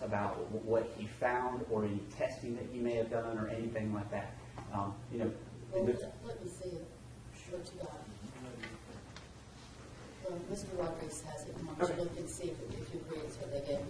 about what he found or any testing that he may have done or anything like that. You know, well, let me see what you got. Well, Mr. Rodriguez has it. Why don't you look and see if you agree it's what they gave me.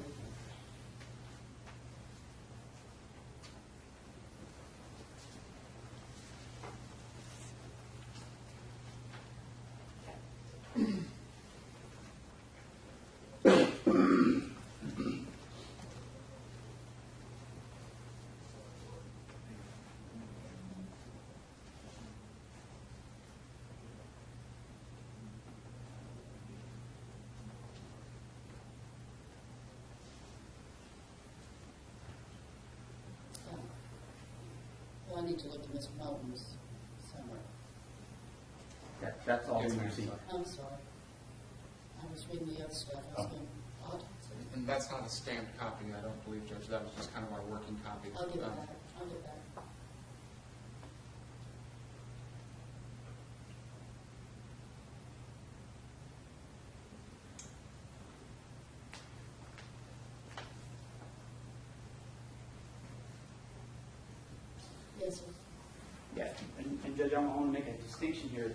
I need to look at Mr. Moulton's summary. That's all we received. I'm sorry. I was reading the other stuff. I was going, odd. And that's not a stamped copy, I don't believe, Judge. That was just kind of our working copy. I'll get that. I'll get that. Yes, sir. Yeah, and Judge, I want to make a distinction here.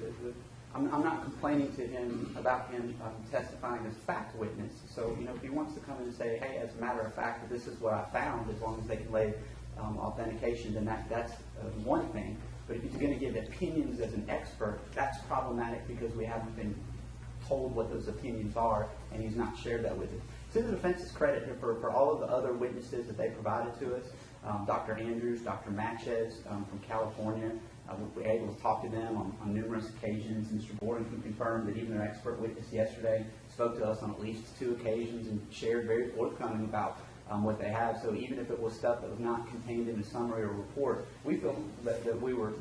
I'm not complaining to him about him testifying as fact witness. So, you know, if he wants to come in and say, hey, as a matter of fact, this is what I found, as long as they can lay authentication, then that's one thing. But if he's going to give opinions as an expert, that's problematic because we haven't been told what those opinions are, and he's not shared that with us. To the defense's credit for all of the other witnesses that they provided to us, Dr. Andrews, Dr. Matches from California, we were able to talk to them on numerous occasions. Mr. Gordon can confirm that even their expert witness yesterday spoke to us on at least 2 occasions and shared very forthcoming about what they have. So even if it was stuff that was not contained in a summary or report, we feel that we were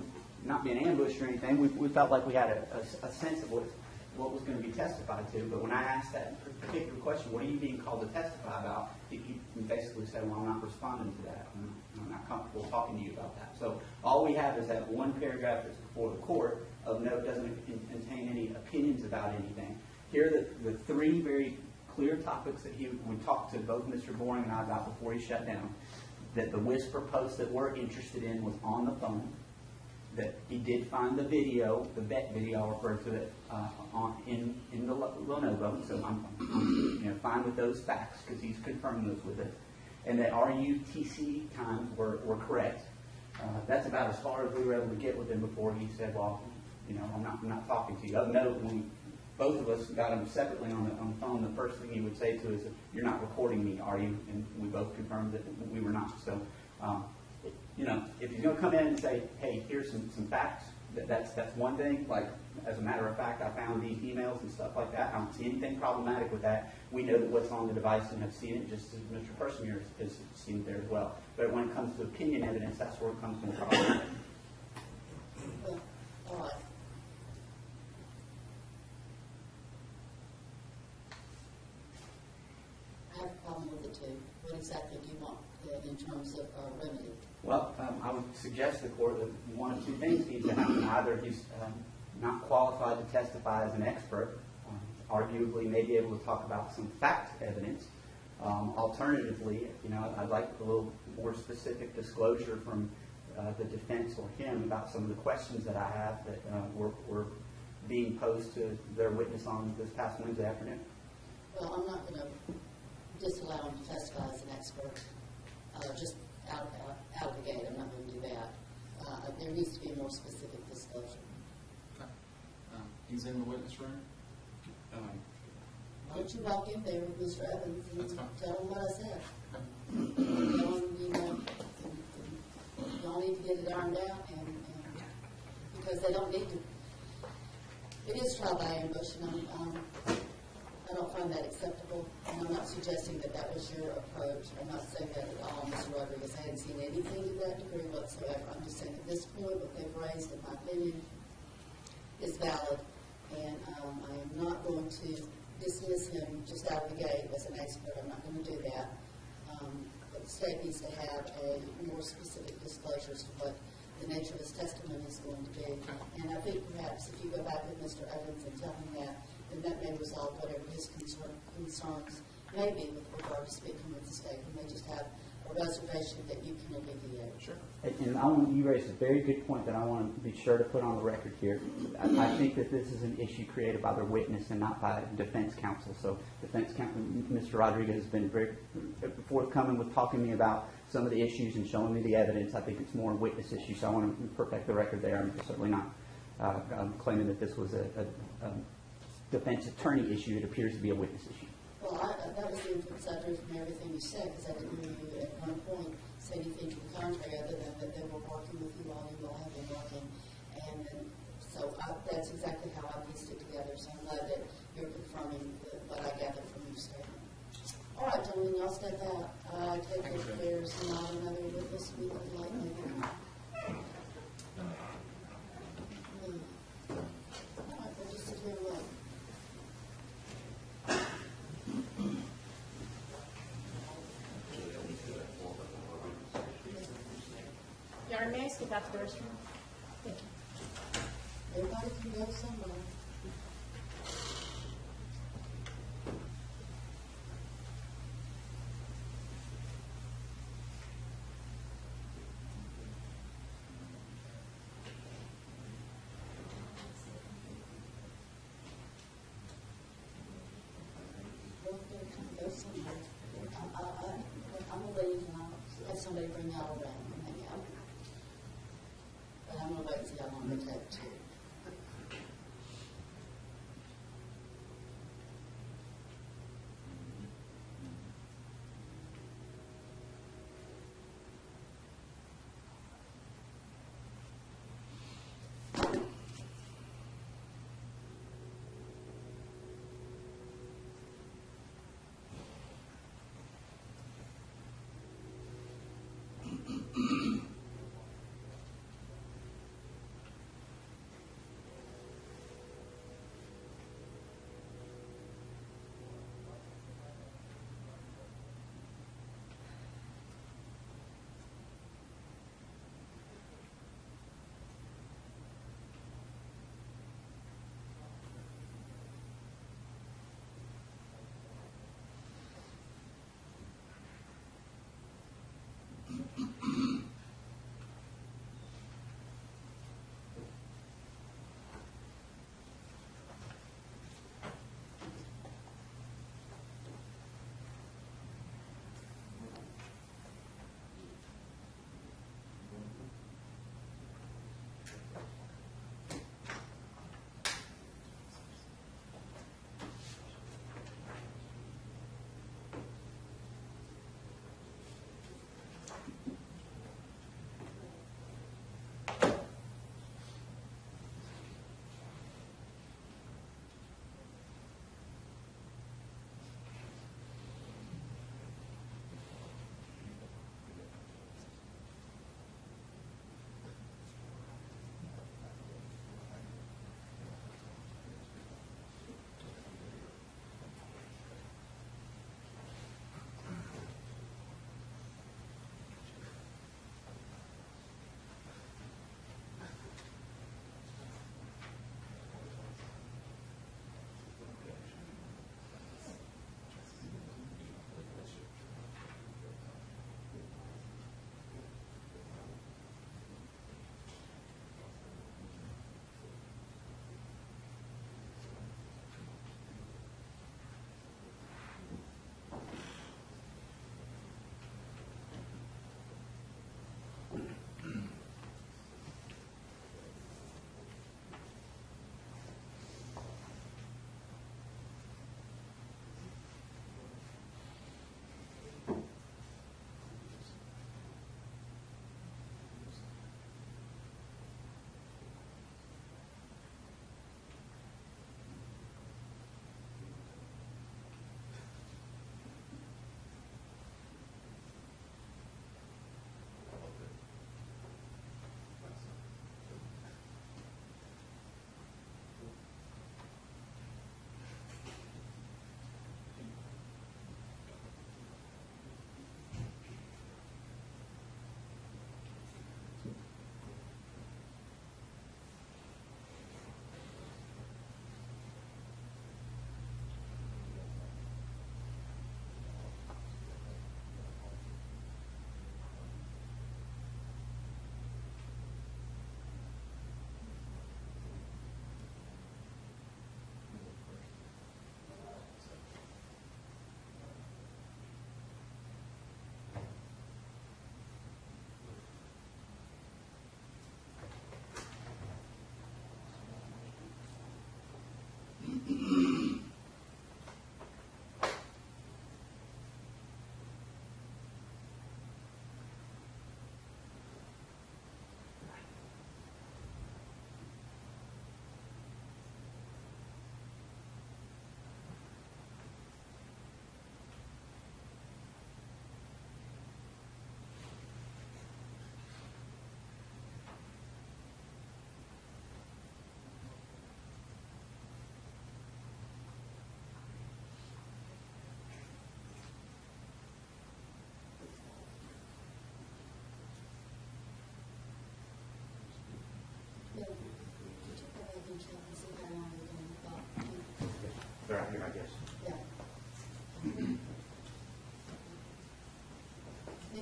not being ambushed or anything. We felt like we had a sense of what was going to be testified to. But when I asked that particular question, what are you being called to testify about, he basically said, well, I'm not responding to that. I'm not comfortable talking to you about that. So all we have is that one paragraph that's before the court of note doesn't contain any opinions about anything. Here are the 3 very clear topics that he would talk to both Mr. Boring and I about before he shut down. That the whisper post that we're interested in was on the phone. That he did find the video, the vet video, I'll refer to it, in the Lenovo. So I'm fine with those facts because he's confirming those with us. And that RUTC times were correct. That's about as far as we were able to get with him before he said, well, I'm not talking to you. Of note, when both of us got him separately on the phone, the first thing he would say to us is, you're not recording me, are you? And we both confirmed that we were not. So, if he's going to come in and say, hey, here's some facts, that's one thing. Like, as a matter of fact, I found these emails and stuff like that. I don't see anything problematic with that. We know that what's on the device and have seen it, just as Mr. Persinger has seen it there as well. But when it comes to opinion evidence, that's where it comes more problematic. Well, all right. I have a problem with it too. What exactly do you want in terms of remedy? Well, I would suggest to the court that one of 2 things needs to happen. Either he's not qualified to testify as an expert, arguably may be able to talk about some fact evidence. Alternatively, I'd like a little more specific disclosure from the defense or him about some of the questions that I have that were being posed to their witness on this past Wednesday afternoon. Well, I'm not going to disallow him to testify as an expert. Just out of the gate, I'm not going to do that. There needs to be a more specific disclosure. Okay. He's in the witness room. Why don't you walk in there with Mr. Evans and tell him what I said? Tell him, y'all need to get it ironed out, and because they don't need to. It is trial by ambush, and I don't find that acceptable. And I'm not suggesting that was your approach. I'm not saying that at all, Mr. Rodriguez. I hadn't seen anything to that degree whatsoever. I'm just saying at this point, what they've raised, in my opinion, is valid. And I am not going to dismiss him just out of the gate as an expert. I'm not going to do that. But the state needs to have a more specific disclosure as to what the nature of his testimony is going to be. And I think perhaps if you go back with Mr. Evans and tell him that, then that may resolve whatever his concerns may be with regard to speaking with the state. We may just have a reservation that you can alleviate. Sure. And I want, you raised a very good point that I want to be sure to put on the record here. I think that this is an issue created by the witness and not by defense counsel. So defense counsel, Mr. Rodriguez has been very forthcoming with talking to me about some of the issues and showing me the evidence. I think it's more a witness issue, so I want to protect the record there. I'm certainly not claiming that this was a defense attorney issue. It appears to be a witness issue. Well, that was the inference I drew from everything you said, because I didn't hear you at one point say anything to the contrary, other than that they were working with you all, you all have been working. And so that's exactly how I pieced it together, so I'm glad that you're confirming what I gathered from your statement. All right, gentlemen, y'all step out. I take it there's not another witness we would like to hear. All right, we'll just sit here and wait. Yard, may I skip out the doors for a minute? Everybody can go somewhere. Go somewhere. I'm gonna leave and I'll have somebody bring y'all around and hang out. But I'm gonna wait and see how long it takes too.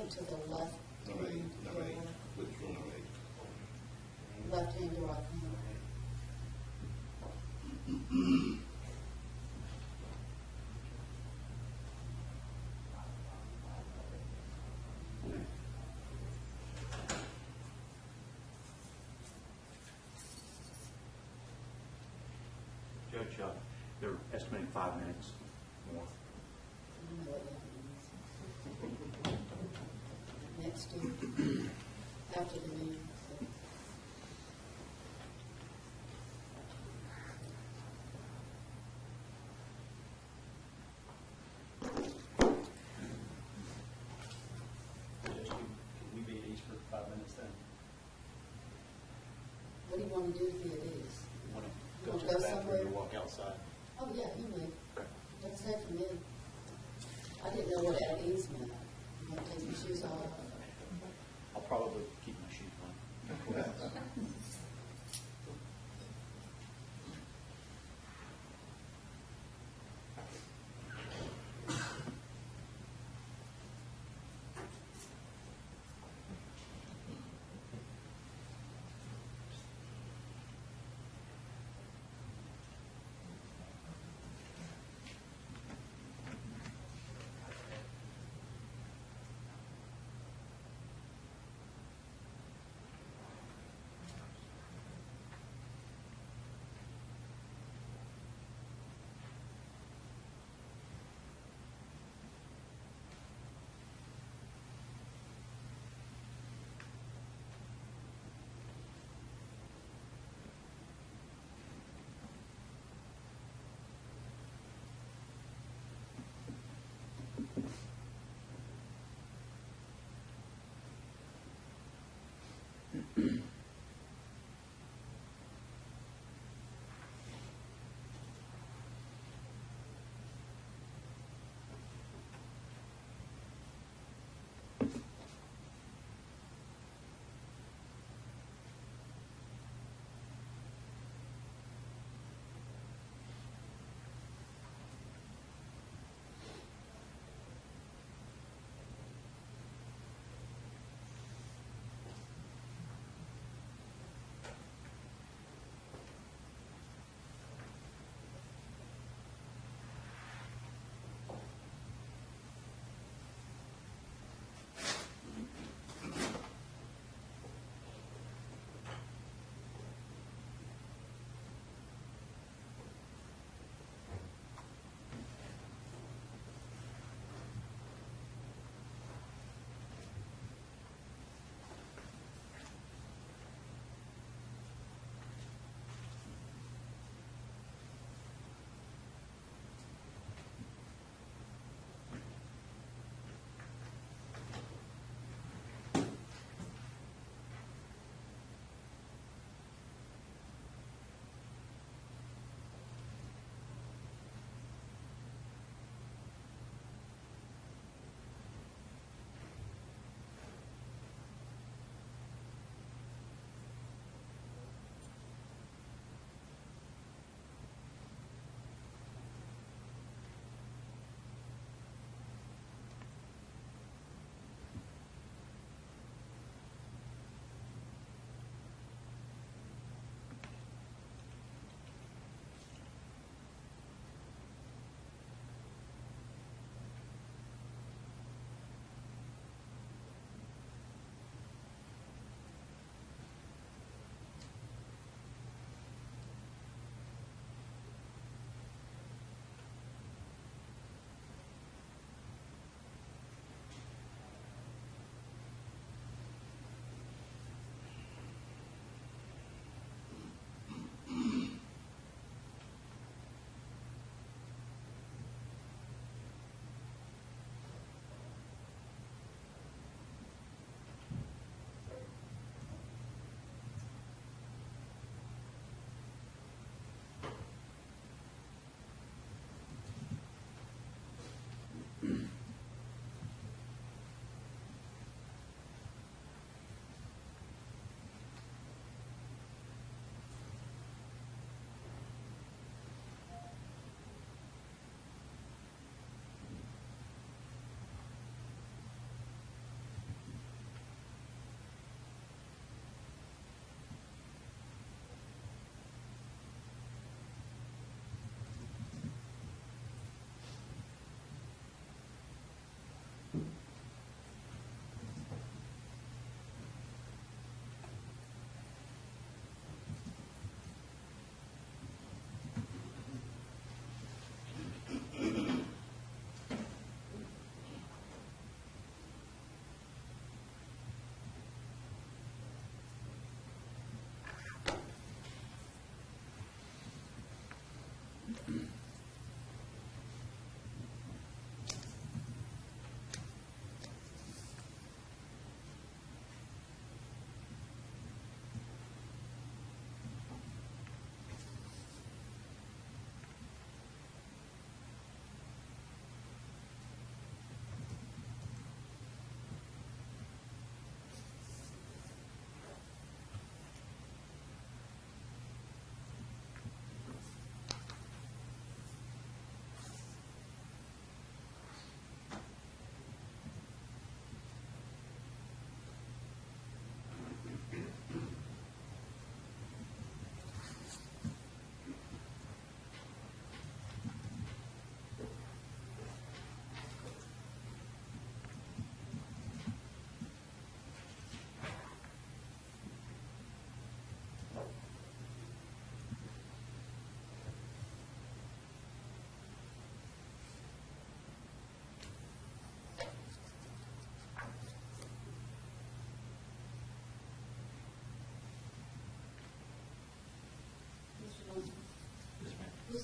point to the left. Number 8, Door. which room number 8? Left hand or right hand. Judge, they're estimating 5 minutes more. I don't know what that means. Next to, after the meeting. So. Judge, can we be at ease for 5 minutes then? What do you want to do to be at ease? You want to You go wanna to go the bathroom somewhere? or walk outside? Oh, yeah, you may. Don't say for me. I didn't know what at ease meant. You want to take your shoes off? I'll probably keep my shoes on.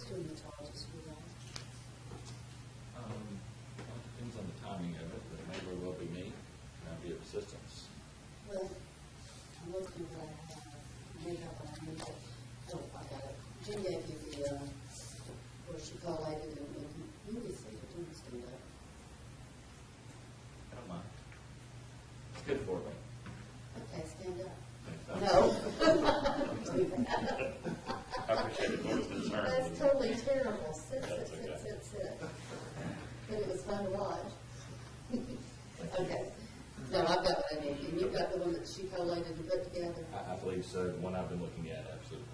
Who's doing the charges for that? Well, it depends on the timing of it, but it may very well be me, and I'll be of assistance. Well, I'm looking at what I have. Maybe what I need to, oh, I got it. Jim gave you the, where she collated and you can see it, you can stand up. I don't mind. It's good for me. Okay, stand up. Thanks. No. Don't do that. I appreciate it, Lord's concern. That's totally terrible. Sit, That's sit, okay. sit, sit, sit. But it was fun to watch. Okay. No, I've got what I need. And you've got the one that she collated and put together? I believe so, the one I've been looking at, absolutely.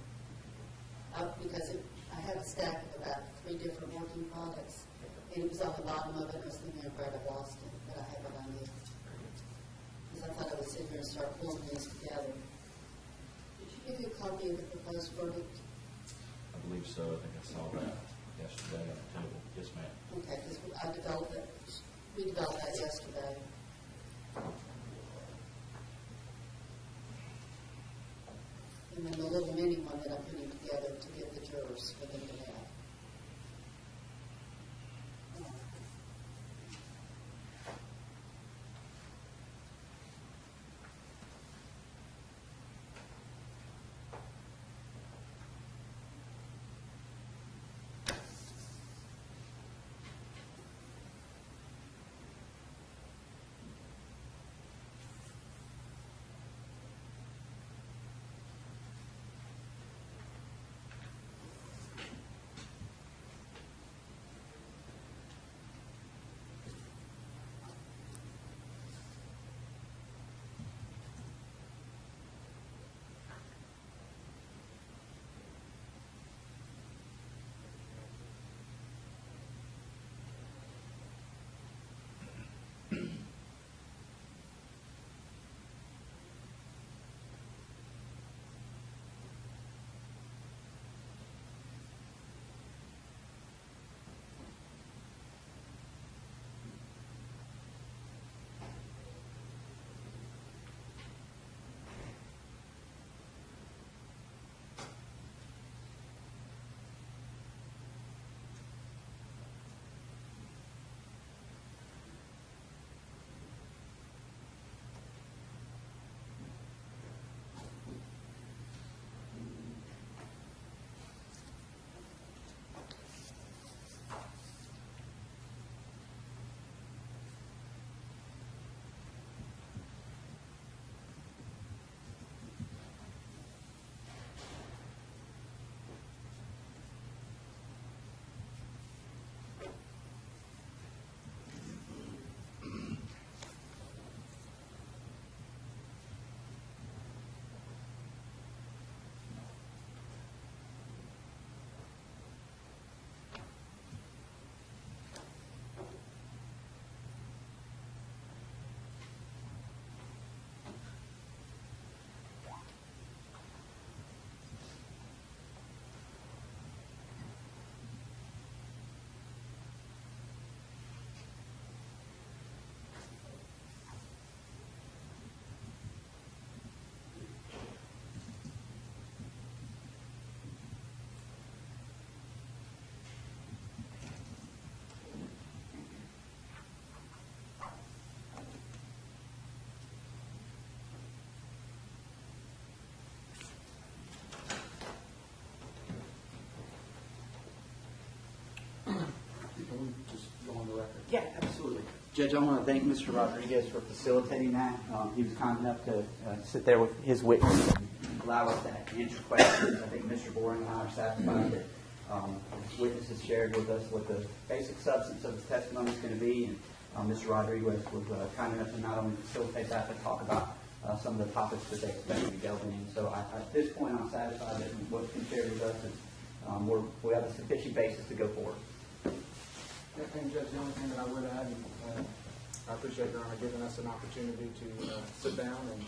Because I have a stack of about 3 different working products. And it was on the bottom of it. I was thinking I'm afraid I lost it, but I have what I need. Because I thought I would sit here and start pulling these together. Did she give you a copy of the proposed verdict? I believe so, I think I saw that yesterday on the table. Yes, ma'am. Okay, because I developed that, we developed that yesterday. And then the little mini one that I'm putting together to give the jurors for them to have. Yeah, absolutely. Judge, I want to thank Mr. Rodriguez for facilitating that. He was kind enough to sit there with his witness and allow us to answer questions. I think Mr. Boring and I are satisfied that his witness has shared with us what the basic substance of his testimony is going to be. And Mr. Rodriguez was kind enough to not only facilitate that, but talk about some of the topics that they expect to be delving in. So at this point, I'm satisfied that what's been shared with us is we have a sufficient basis to go forward. And Judge, the only thing that I would add, I appreciate Your Honor giving us an opportunity to sit down and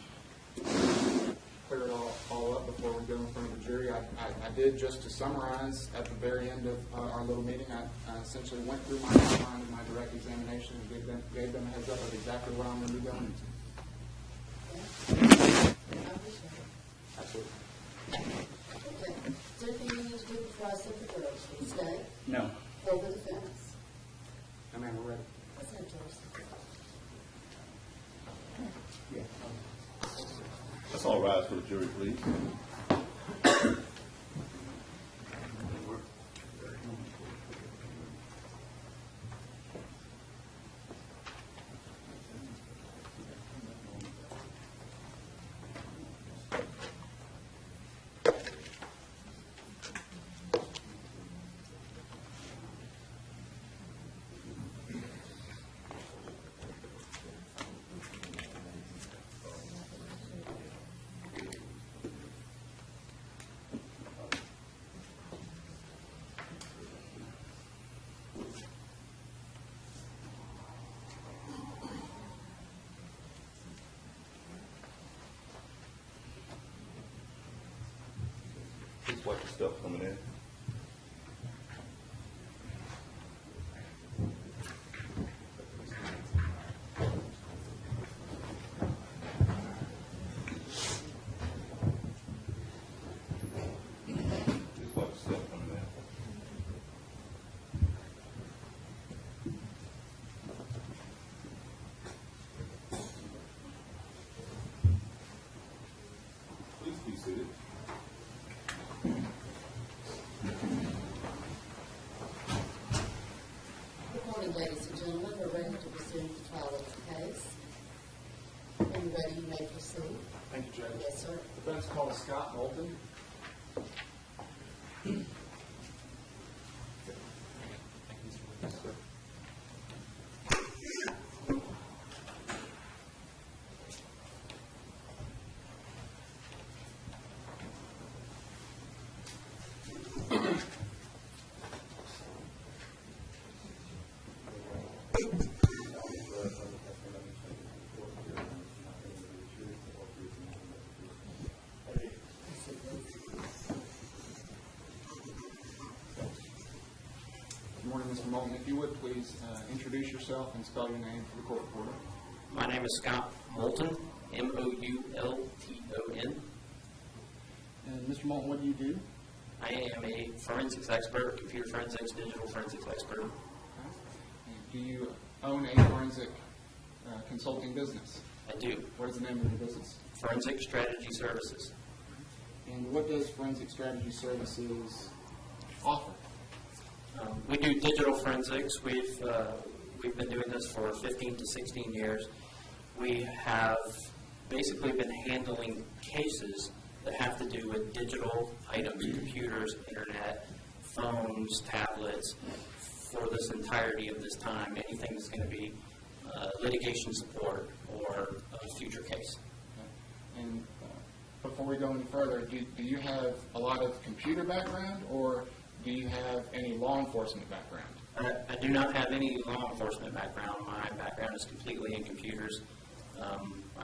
clear it all up before we go in front of the jury. I did, just to summarize, at the very end of our little meeting, I essentially went through my outline of my direct examination and gave them a heads up of exactly what I'm going to be going into. I appreciate it. Absolutely. Okay. there anything you need to do before I set the girls free? Stay No. for the defense. I mean, we're ready. What's that, George? Let's all rise for the jury, please. Please watch your stuff coming in. Please watch your stuff coming in. Please be seated. Good morning, ladies and gentlemen. We're ready to resume the trial of the case. When you're ready, you may proceed. Thank you, Judge. Yes, sir. Defense call Scott Moulton. Good morning, Mr. Moulton. If you would, please introduce yourself and spell your name for the court reporter. My name is Scott Moulton, M-O-U-L-T-O-N. And Mr. Moulton, what do you do? I am a forensics expert, computer forensics, digital forensics expert. And do you own a forensic consulting business? I do. What is the name of your business? Forensic Strategy Services. And what does Forensic Strategy Services offer? We do digital forensics. We've been doing this for 15 to 16 years. We have basically been handling cases that have to do with digital items, computers, internet, phones, tablets, for this entirety of this time. Anything that's going to be litigation support or a future case. Okay. And before we go any further, do you have a lot of computer background, or do you have any law enforcement background? I do not have any law enforcement background. My background is completely in computers. I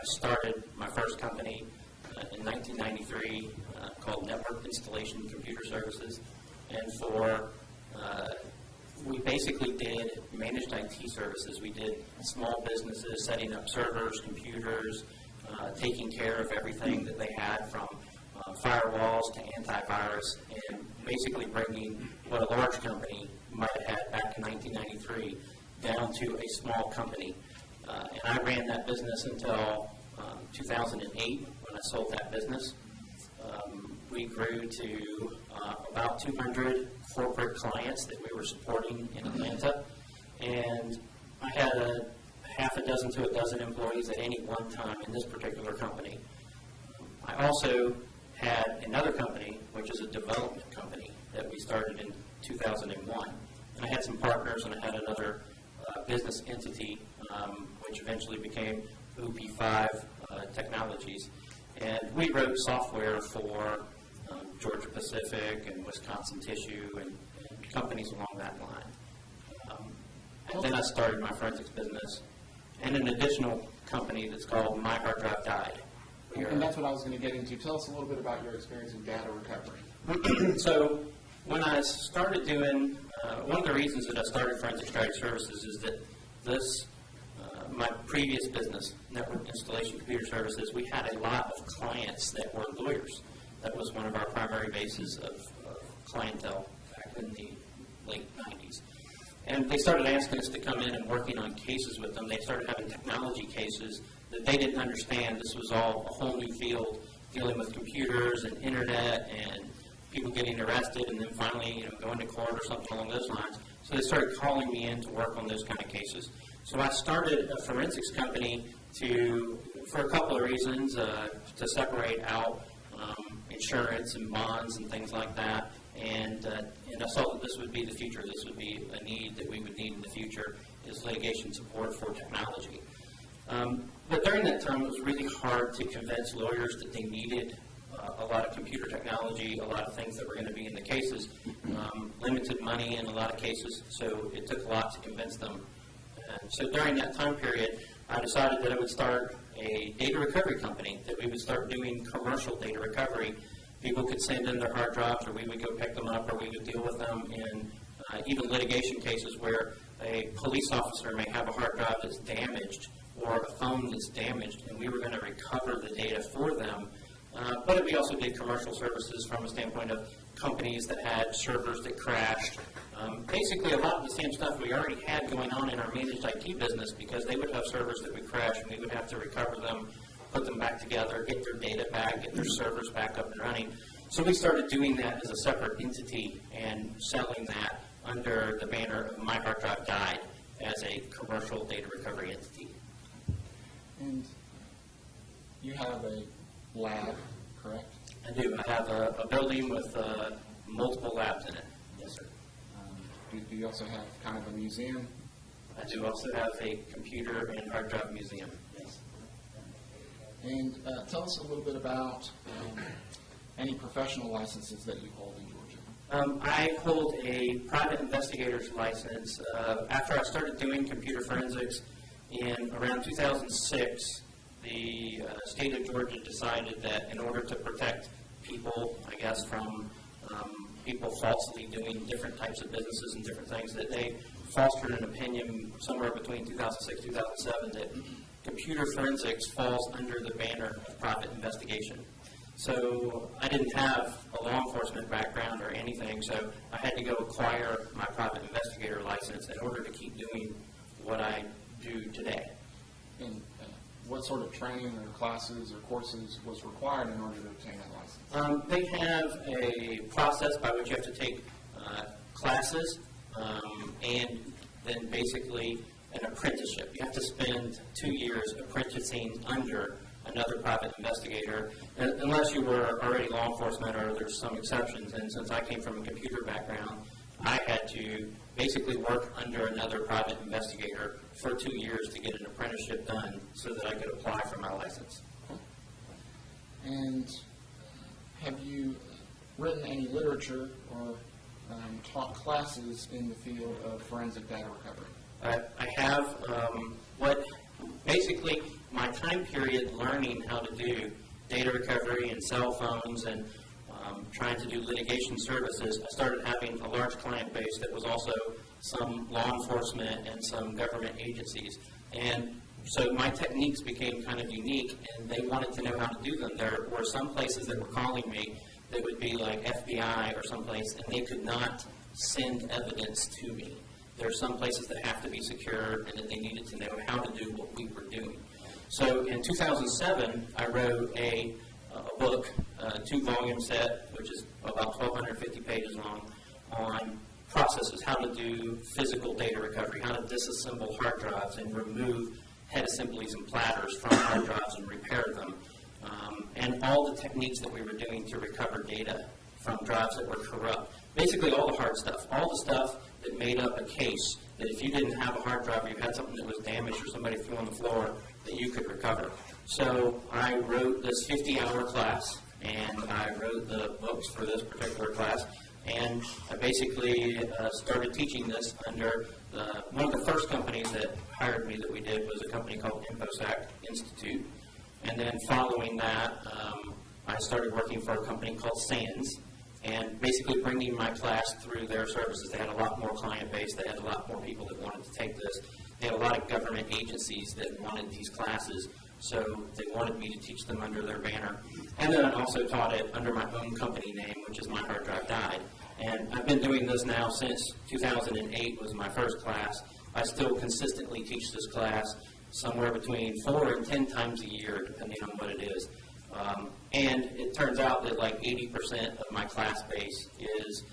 started my first company in 1993 called Network Installation Computer Services, and we basically did managed IT services. We did small businesses, setting up servers, computers, taking care of everything that they had from firewalls to antivirus, and basically bringing what a large company might have had back in 1993 down to a small company. And I ran that business until 2008 when I sold that business. We grew to about 200 corporate clients that we were supporting in Atlanta, and I had half a dozen to a dozen employees at any one time in this particular company. I also had another company, which is a development company, that we started in 2001. And I had some partners, and I had another business entity, which eventually became OP5 Technologies. And we wrote software for Georgia Pacific and Wisconsin Tissue and companies along that line. And then I started my forensics business and an additional company that's called My Hard Drive Died. And that's what I was going to get into. Tell us a little bit about your experience in data recovery. So when I started doing, one of the reasons that I started Forensic Strategy Services is that this, my previous business, Network Installation Computer Services, we had a lot of clients that were lawyers. That was one of our primary bases of clientele back in the late 90s. And they started asking us to come in and working on cases with them. They started having technology cases that they didn't understand. This was all a whole new field, dealing with computers and internet and people getting arrested and then finally, going to court or something along those lines. So they started calling me in to work on those kind of cases. So I started a forensics company for a couple of reasons, to separate out insurance and bonds and things like that. And I saw that this would be the future. This would be a need that we would need in the future, is litigation support for technology. But during that time, it was really hard to convince lawyers that they needed a lot of computer technology, a lot of things that were going to be in the cases, limited money in a lot of cases, so it took a lot to convince them. And so during that time period, I decided that I would start a data recovery company, that we would start doing commercial data recovery. People could send in their hard drives, or we would go pick them up, or we would deal with them in even litigation cases where a police officer may have a hard drive that's damaged or a phone that's damaged, and we were going to recover the data for them. But we also did commercial services from a standpoint of companies that had servers that crashed. Basically, a lot of the same stuff we already had going on in our managed IT business, because they would have servers that would crash and we would have to recover them, put them back together, get their data back, get their servers back up and running. So we started doing that as a separate entity and selling that under the banner of My Hard Drive Died as a commercial data recovery entity. And you have a lab, correct? I do. I have a building with multiple labs in it. Yes, sir. Do you also have kind of a museum? I do also have a computer and hard drive museum. Yes. And tell us a little bit about any professional licenses that you hold in Georgia. I hold a private investigator's license. After I started doing computer forensics in around 2006, the state of Georgia decided that in order to protect people, I guess, from people falsely doing different types of businesses and different things, that they fostered an opinion somewhere between 2006 and 2007 that computer forensics falls under the banner of private investigation. So I didn't have a law enforcement background or anything, so I had to go acquire my private investigator license in order to keep doing what I do today. And what sort of training or classes or courses was required in order to obtain that license? They have a process by which you have to take classes and then basically an apprenticeship. You have to spend 2 years apprenticing under another private investigator, unless you were already law enforcement, or there's some exceptions. And since I came from a computer background, I had to basically work under another private investigator for 2 years to get an apprenticeship done so that I could apply for my license. And have you written any literature or taught classes in the field of forensic data recovery? I have basically my time period learning how to do data recovery and cell phones and trying to do litigation services. I started having a large client base that was also some law enforcement and some government agencies. And so my techniques became kind of unique, and they wanted to know how to do them. There were some places that were calling me that would be like FBI or someplace, and they could not send evidence to me. There are some places that have to be secure, and that they needed to know how to do what we were doing. So in 2007, I wrote a book, a 2-volume set, which is about 1,250 pages long, on processes, how to do physical data recovery, how to disassemble hard drives and remove head assemblies and platters from hard drives and repair them, and all the techniques that we were doing to recover data from drives that were corrupt. Basically all the hard stuff, all the stuff that made up a case that if you didn't have a hard drive or you had something that was damaged or somebody threw on the floor, that you could recover. So I wrote this 50-hour class, and I wrote the books for this particular class, and I basically started teaching this under one of the first companies that hired me that we did was a company called InfoSec Institute. And then following that, I started working for a company called SANS, and basically bringing my class through their services. They had a lot more client base. They had a lot more people that wanted to take this. They had a lot of government agencies that wanted these classes, so they wanted me to teach them under their banner. And then I also taught it under my own company name, which is My Hard Drive Died. And I've been doing this now since 2008 was my first class. I still consistently teach this class somewhere between 4 and 10 times a year, depending on what it is. And it turns out that like 80% of my class base is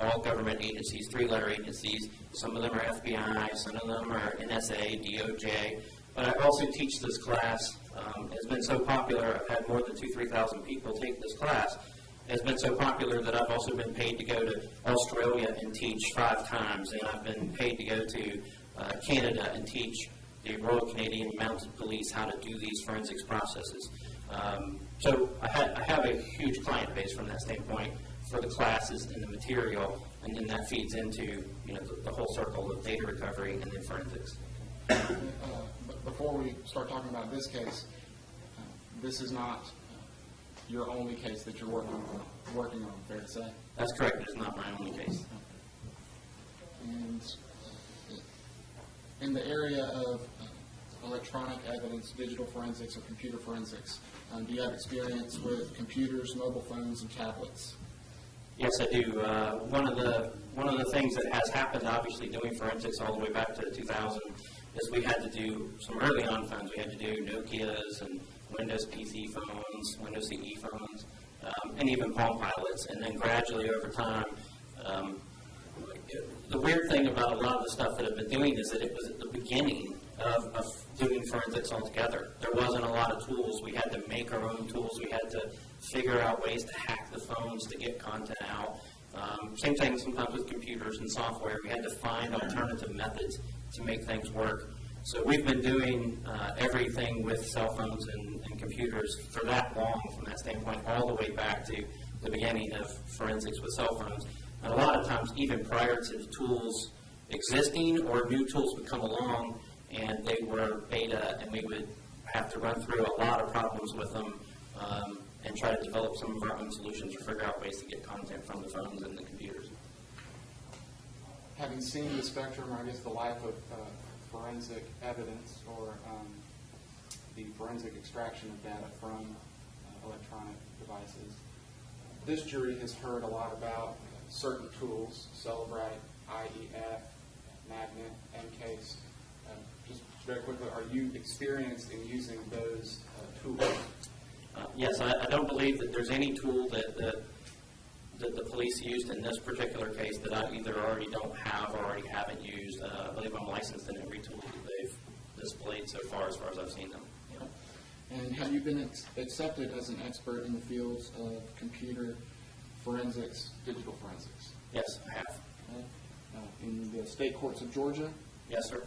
all government agencies, 3-letter agencies. Some of them are FBI, some of them are NSA, DOJ. But I also teach this class. It's been so popular, I've had more than 2,000-3,000 people take this class. It's been so popular that I've also been paid to go to Australia and teach 5 times, and I've been paid to go to Canada and teach the Royal Canadian Mounted Police how to do these forensics processes. So I have a huge client base from that standpoint for the classes and the material, and then that feeds into the whole circle of data recovery and then forensics. Before we start talking about this case, this is not your only case that you're working on, fair to say? That's correct. It's not my only case. And in the area of electronic evidence, digital forensics, or computer forensics, do you have experience with computers, mobile phones, and tablets? Yes, I do. One of the things that has happened, obviously, doing forensics all the way back to 2000, is we had to do some early on phones. We had to do Nokias and Windows PC phones, Windows CE phones, and even Palm Pilots. And then gradually over time, the weird thing about a lot of the stuff that I've been doing is that it was at the beginning of doing forensics altogether. There wasn't a lot of tools. We had to make our own tools. We had to figure out ways to hack the phones to get content out. Same thing sometimes with computers and software. We had to find alternative methods to make things work. So we've been doing everything with cell phones and computers for that long from that standpoint, all the way back to the beginning of forensics with cell phones. And a lot of times, even prior to the tools existing, or new tools would come along and they were beta, and we would have to run through a lot of problems with them and try to develop some of our own solutions or figure out ways to get content from the phones and the computers. Having seen the spectrum, or I guess the life of forensic evidence, or the forensic extraction of data from electronic devices, this jury has heard a lot about certain tools, Celebrite, IEF, Magnet, MCase. Just very quickly, are you experienced in using those tools? Yes, I don't believe that there's any tool that the police used in this particular case that I either already don't have or already haven't used. I believe I'm licensed in every tool that they've displayed so far as I've seen them. Okay. And have you been accepted as an expert in the fields of computer forensics, digital forensics? Yes, I have. Okay. In the state courts of Georgia? Yes, sir.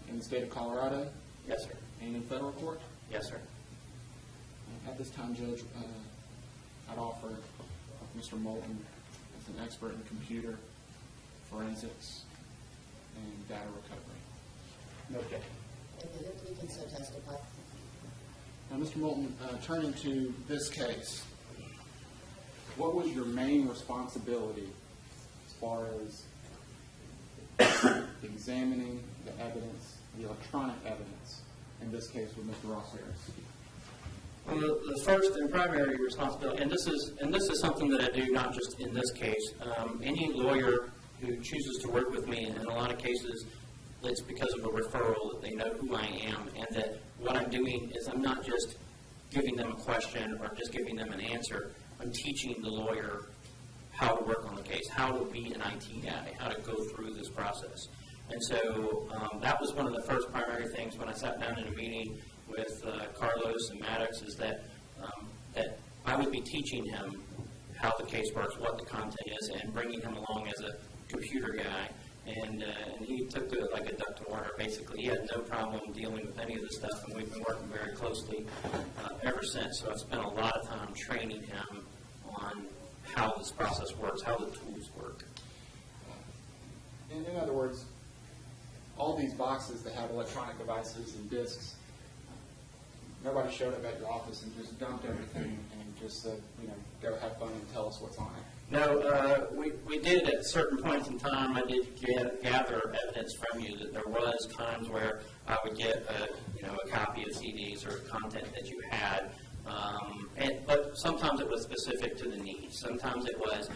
In the state of Colorado? Yes, sir. And in federal court? Yes, sir. At this time, Judge, I'd offer Mr. Moulton as an expert in computer forensics and data recovery. No objection. If you can so testify. Now, Mr. Moulton, turning to this case, what was your main responsibility as far as examining the evidence, the electronic evidence, in this case with Mr. Ross Harris? Well, the first and primary responsibility, and this is something that I do not just in this case. Any lawyer who chooses to work with me, in a lot of cases, it's because of a referral, that they know who I am, and that what I'm doing is I'm not just giving them a question or just giving them an answer. I'm teaching the lawyer how to work on the case, how to be an IT guy, how to go through this process. And so that was one of the first primary things when I sat down in a meeting with Carlos and Maddox, is that I would be teaching him how the case works, what the content is, and bringing him along as a computer guy. And he took it like a duck to water, basically. He had no problem dealing with any of this stuff, and we've been working very closely ever since. So I've spent a lot of time training him on how this process works, how the tools work. In other words, all these boxes that have electronic devices and disks, nobody showed up at your office and just dumped everything and just said, go have fun and tell us what's on it. No, we did at certain points in time. I did gather evidence from you that there was times where I would get a copy of CDs or content that you had, but sometimes it was specific to the needs. Sometimes it was,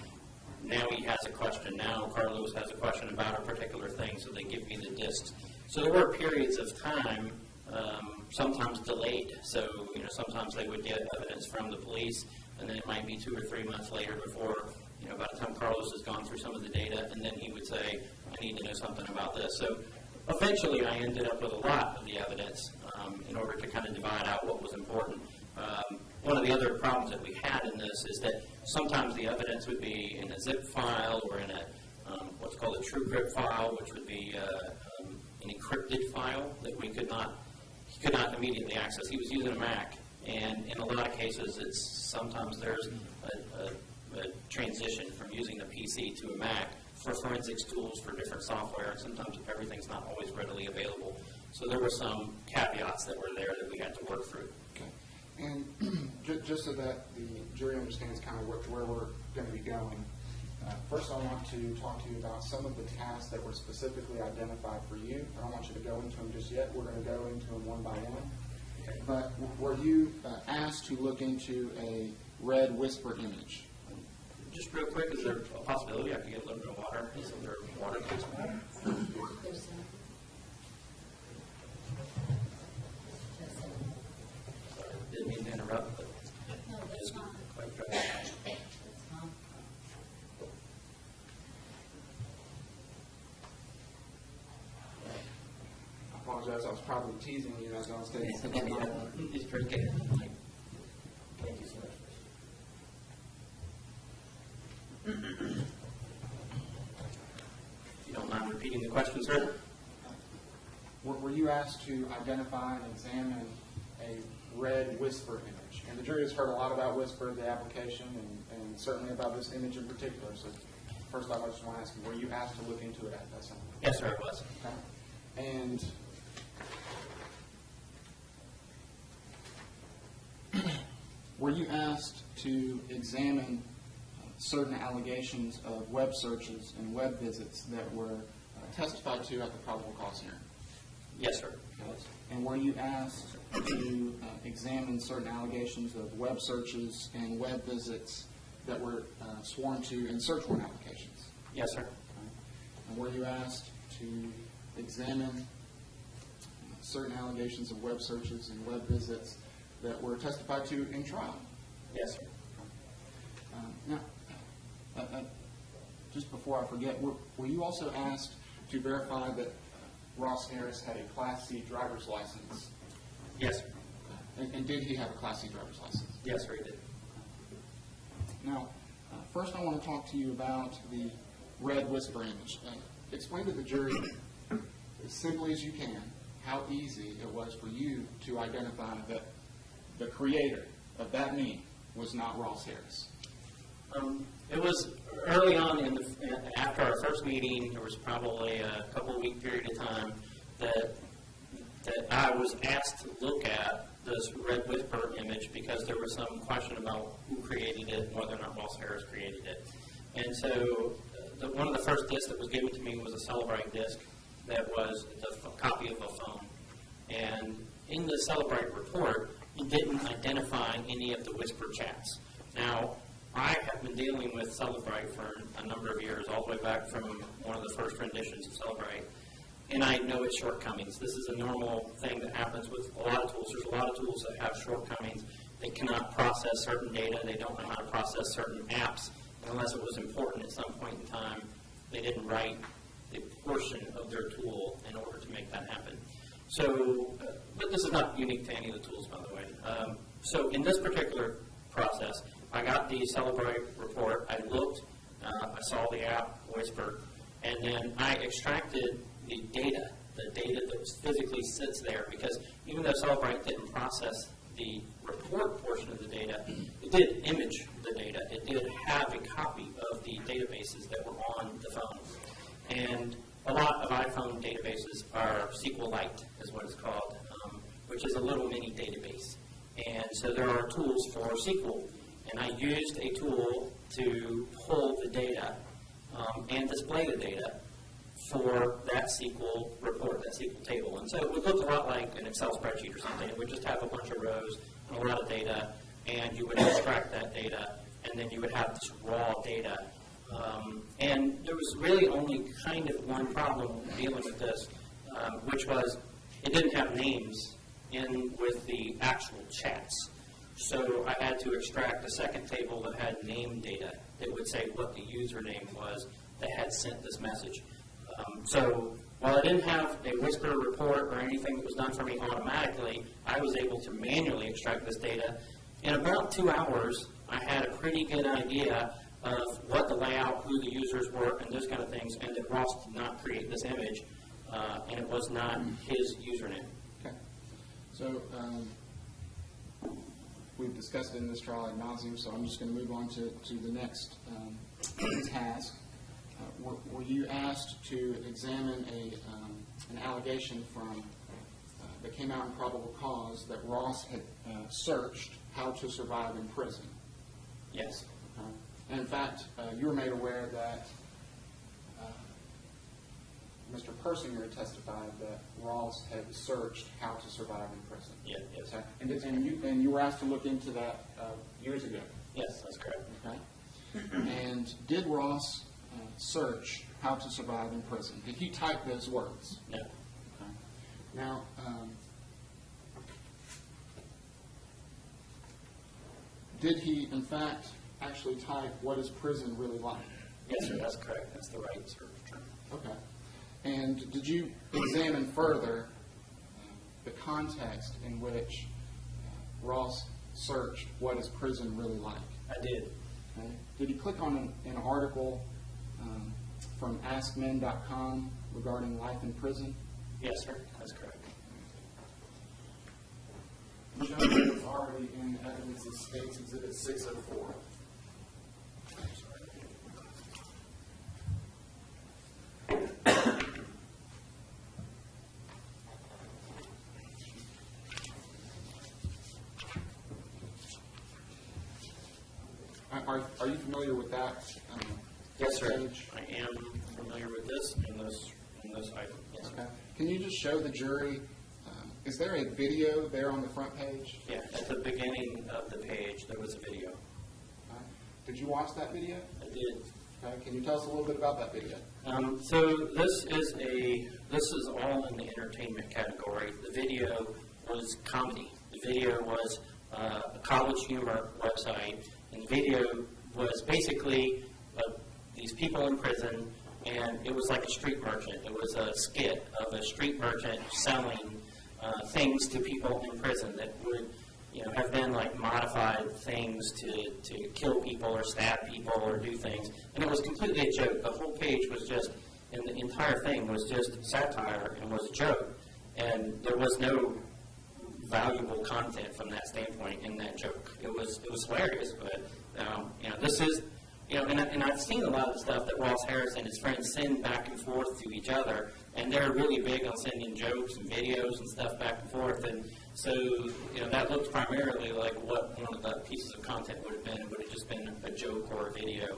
now he has a question, now Carlos has a question about a particular thing, so they give me the discs. So there were periods of time, sometimes delayed. So, sometimes they would get evidence from the police, and then it might be 2 or 3 months later before, by the time Carlos has gone through some of the data, and then he would say, I need to know something about this. So eventually I ended up with a lot of the evidence in order to kind of divide out what was important. One of the other problems that we had in this is that sometimes the evidence would be in a zip file or in a what's called a TrueCrypt file, which would be an encrypted file that he could not immediately access. He was using a Mac, and in a lot of cases, sometimes there's a transition from using a PC to a Mac for forensics tools for different software, and sometimes everything's not always readily available. So there were some caveats that were there that we had to work through. Okay. And just so that the jury understands kind of where we're going to be going, first I want to talk to you about some of the tasks that were specifically identified for you. I don't want you to go into them just yet. We're going to go into them one by one. Okay. But were you asked to look into a red whisper image? Just real quick, is there a possibility I could get a little bit of water? Is there water, please? There's some. Didn't mean to interrupt, but No, that's just fine. quite dry. That's fine. I apologize. I was probably teasing you as I was taking some He's pretty good. Thank you so much. If you don't mind repeating the question, sir? Were you asked to identify and examine a red whisper image? And the jury has heard a lot about whisper, the application, and certainly about this image in particular. So first off, I just want to ask you, were you asked to look into it at that time? Yes, sir, it was. Okay. And were you asked to examine certain allegations of web searches and web visits that were testified to at the probable cause hearing? Yes, sir, it was. And were you asked to examine certain allegations of web searches and web visits that were sworn to in search warrant applications? Yes, sir. And were you asked to examine certain allegations of web searches and web visits that were testified to in trial? Yes, sir. Now, just before I forget, were you also asked to verify that Ross Harris had a Class C driver's license? Yes, sir. And did he have a Class C driver's license? Yes, sir, he did. Now, first I want to talk to you about the red whisper image. Explain to the jury, as simply as you can, how easy it was for you to identify that the creator of that meme was not Ross Harris. It was early on after our first meeting. There was probably a couple-week period of time that I was asked to look at this red whisper image because there was some question about who created it and whether or not Ross Harris created it. And so one of the first discs that was given to me was a Celebrite disc that was a copy of a phone. And in the Celebrite report, it didn't identify any of the whisper chats. Now, I have been dealing with Celebrite for a number of years, all the way back from one of the first renditions of Celebrite, and I know its shortcomings. This is a normal thing that happens with a lot of tools. There's a lot of tools that have shortcomings. They cannot process certain data. They don't know how to process certain apps. Unless it was important at some point in time, they didn't write a portion of their tool in order to make that happen. So, but this is not unique to any of the tools, by the way. So in this particular process, I got the Celebrite report, I looked, I saw the app Whisper, and then I extracted the data that was physically sits there, because even though Celebrite didn't process the report portion of the data, it did image the data. It did have a copy of the databases that were on the phone. And a lot of iPhone databases are SQLite, is what it's called, which is a little mini database. And so there are tools for SQL. And I used a tool to pull the data and display the data for that SQL report, that SQL table. And so it would look a lot like an Excel spreadsheet or something. It would just have a bunch of rows and a lot of data, and you would extract that data, and then you would have this raw data And there was really only kind of one problem dealing with this, which was it didn't have names in with the actual chats. So I had to extract a second table that had name data that would say what the username was that had sent this message. So while I didn't have a Whisper report or anything that was done for me automatically, I was able to manually extract this data. In about 2 hours, I had a pretty good idea of what the layout, who the users were, and those kind of things, and that Ross did not create this image, and it was not his username. Okay. So we've discussed it in this trial ad nauseum, so I'm just going to move on to the next task. Were you asked to examine an allegation from that came out in probable cause that Ross had searched how to survive in prison? Yes. Okay. And in fact, you were made aware that Mr. Persinger had testified that Ross had searched how to survive in prison. Yeah, yes. Okay. And you were asked to look into that years ago. Yes, that's correct. Okay. And did Ross search how to survive in prison? Did he type those words? No. Okay. Now, did he, in fact, actually type what is prison really like? Yes, sir, that's correct. That's the right search term. Okay. And did you examine further the context in which Ross searched what is prison really like? I did. Okay. Did he click on an article from AskMen.com regarding life in prison? Yes, sir, that's correct. The gentleman was already in evidence of State's Exhibit 604. Are you familiar with that? Yes, sir. Page? I am familiar with this and this item. Yes, sir. Okay. Can you just show the jury, is there a video there on the front page? Yeah, at the beginning of the page, there was a video. Did you watch that video? I did. Okay. Can you tell us a little bit about that video? So this is all in the entertainment category. The video was comedy. The video was a college humor website, and the video was basically these people in prison, and it was like a street merchant. It was a skit of a street merchant selling things to people in prison that would, have been like modified things to kill people or stab people or do things. And it was completely a joke. The whole page was just, and the entire thing was just satire and was a joke. And there was no valuable content from that standpoint in that joke. It was hilarious, but this is, and I've seen a lot of stuff that Ross Harris and his friends send back and forth to each other, and they're really big on sending jokes and videos and stuff back and forth, and so, that looked primarily like what one of the pieces of content would have been. It would have just been a joke or a video.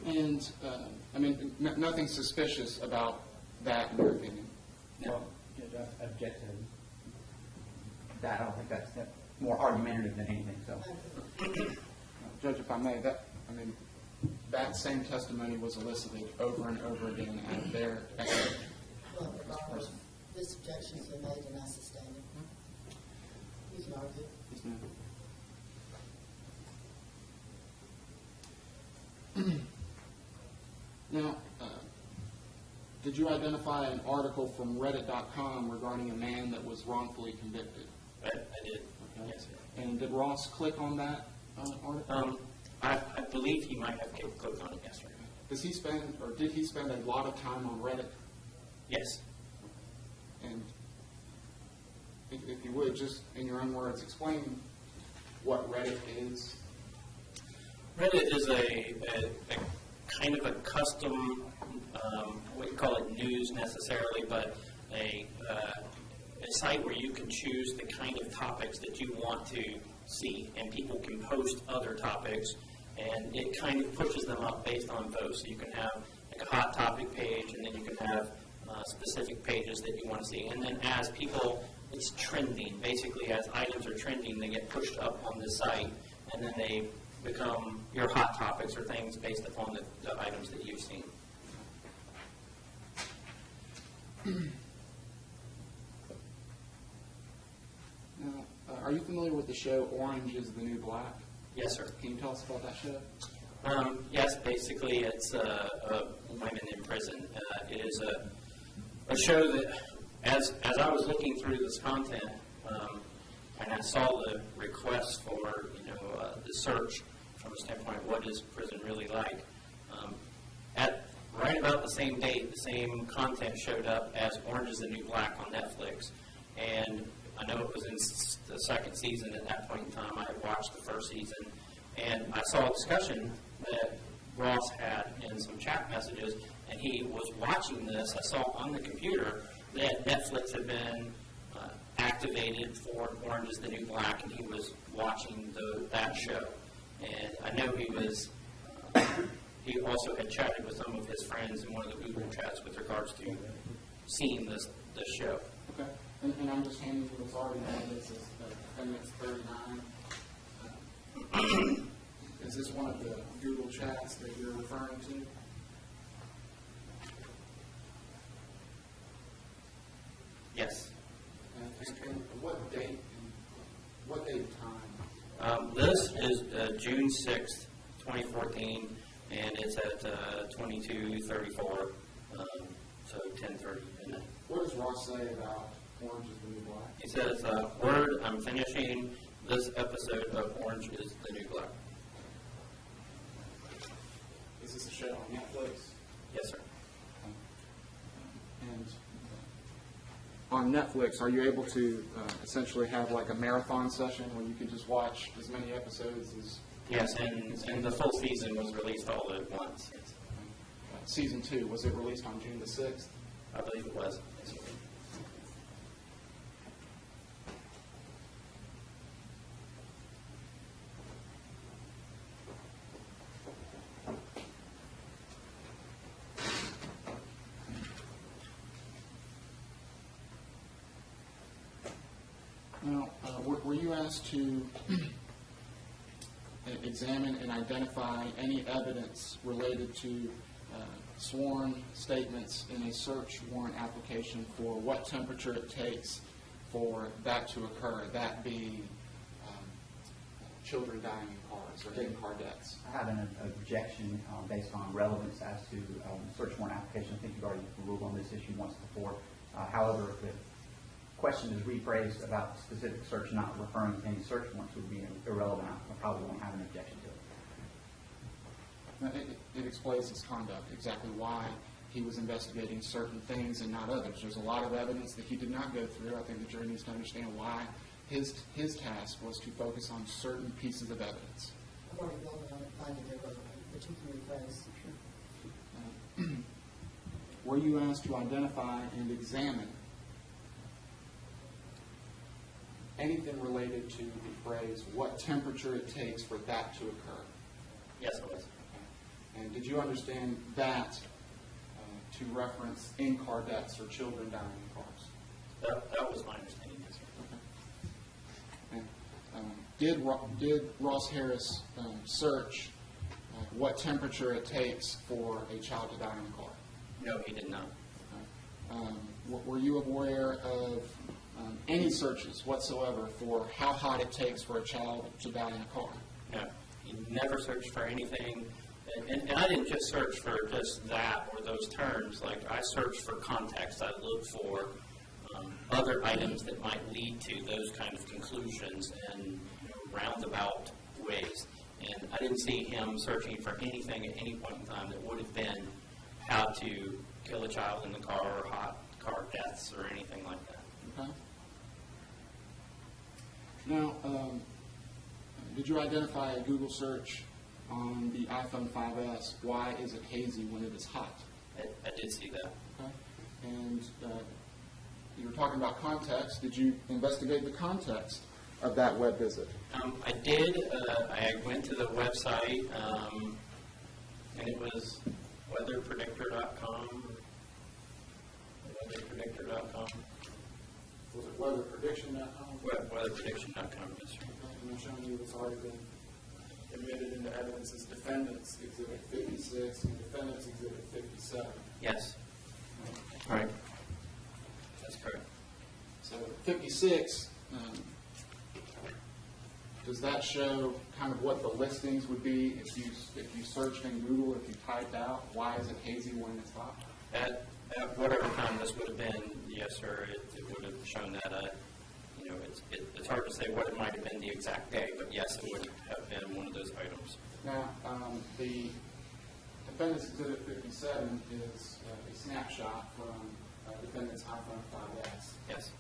And, nothing suspicious about that, in your opinion? No. Judge, I object to that. I don't think that's more argumentative than anything, so. Judge, if I may, that same testimony was elicited over and over again at their expert. Well, regardless, this objection's been made and I sustain it. You can argue. Yes, ma'am. Now, did you identify an article from Reddit.com regarding a man that was wrongfully convicted? I did. Okay. Yes, sir. And did Ross click on that article? I believe he might have clicked on it, yes, sir. Did he spend a lot of time on Reddit? Yes. And if you would, just in your own words, explain what Reddit is. Reddit is a kind of a custom, wouldn't call it news necessarily, but a site where you can choose the kind of topics that you want to see, and people can post other topics, and it kind of pushes them up based on those. So you can have like a hot topic page, and then you can have specific pages that you want to see. And then as it's trending. Basically, as items are trending, they get pushed up on the site, and then they become your hot topics or things based upon the items that you've seen. Now, are you familiar with the show Orange is the New Black? Yes, sir. Can you tell us about that show? Yes, basically it's women in prison. It is a show that, as I was looking through this content, and I saw the request for the search from a standpoint of what is prison really like. At right about the same date, the same content showed up as Orange is the New Black on Netflix, and I know it was in the second season at that point in time. I had watched the first season, and I saw a discussion that Ross had in some chat messages, and he was watching this. I saw on the computer that Netflix had been activated for Orange is the New Black, and he was watching that show. And I know he was, he also had chatted with some of his friends in one of the Google chats with regards to seeing this show. Okay. And I'm just handing you what's already on this is appendix 39. Is this one of the Google chats that you're referring to? Yes. And what date and time? This is June 6th, 2014, and it's at 22:34, so 10:30 midnight. What does Ross say about Orange is the New Black? He says, word, I'm finishing this episode of Orange is the New Black. Is this a show on Netflix? Yes, sir. And on Netflix, are you able to essentially have like a marathon session where you can just watch as many episodes as... Yes, and the full season was released all at once. Yes. Season 2, was it released on June the 6th? I believe it was. Yes, sir. Now, were you asked to examine and identify any evidence related to sworn statements in a search warrant application for what temperature it takes for that to occur, that being children dying in cars or in-car deaths? I have an objection based on relevance as to search warrant application. I think you've already ruled on this issue once before. However, if the question is rephrased about specific search, not referring to any search warrants, would be irrelevant. I probably won't have an objection to it. It explains his conduct, exactly why he was investigating certain things and not others. There's a lot of evidence that he did not go through. I think the jury needs to understand why his task was to focus on certain pieces of evidence. I've already voted on it, finding it relevant, but you can rephrase. Were you asked to identify and examine anything related to the phrase, what temperature it takes for that to occur? Yes, it was. And did you understand that to reference in-car deaths or children dying in cars? That was my understanding, yes, sir. Okay. And did Ross Harris search what temperature it takes for a child to die in a car? No, he did not. Were you aware of any searches whatsoever for how hot it takes for a child to die in a car? No, he never searched for anything. And I didn't just search for just that or those terms. Like, I searched for context. I looked for other items that might lead to those kind of conclusions in roundabout ways. And I didn't see him searching for anything at any point in time that would have been how to kill a child in the car or hot car deaths or anything like that. Okay. Now, did you identify a Google search on the iPhone 5S, why is it hazy when it is hot? I did see that. Okay. And you were talking about context. Did you investigate the context of that web visit? I did. I went to the website, and it was weatherpredictor.com. Weatherpredictor.com. Was it weatherprediction.com? Weatherprediction.com, yes, sir. And I'm showing you it's already been admitted into evidence as Defendant's Exhibit 56 and Defendant's Exhibit 57. Yes. Right. That's correct. So 56, does that show kind of what the listings would be if you searched in Google, if you typed out, why is it hazy when it's hot? At whatever time this would have been, yes, sir, it would have shown that. You know, it's hard to say what it might have been the exact day, but yes, it would have been one of those items. Now, the Defendant's Exhibit 57 is a snapshot from Defendant's iPhone 5S. Yes.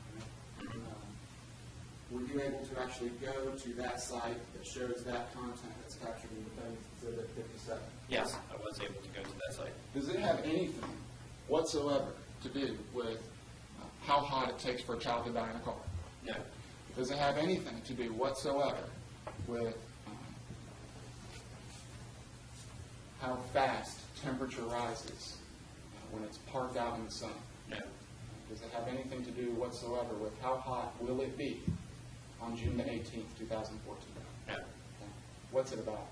Were you able to actually go to that site that shows that content that's captured in Defendant's Exhibit 57? Yes, I was able to go to that site. Does it have anything whatsoever to do with how hot it takes for a child to die in a car? No. Does it have anything to do whatsoever with how fast temperature rises when it's parked out in the sun? No. Does it have anything to do whatsoever with how hot will it be on June the 18th, 2014? No. What's it about?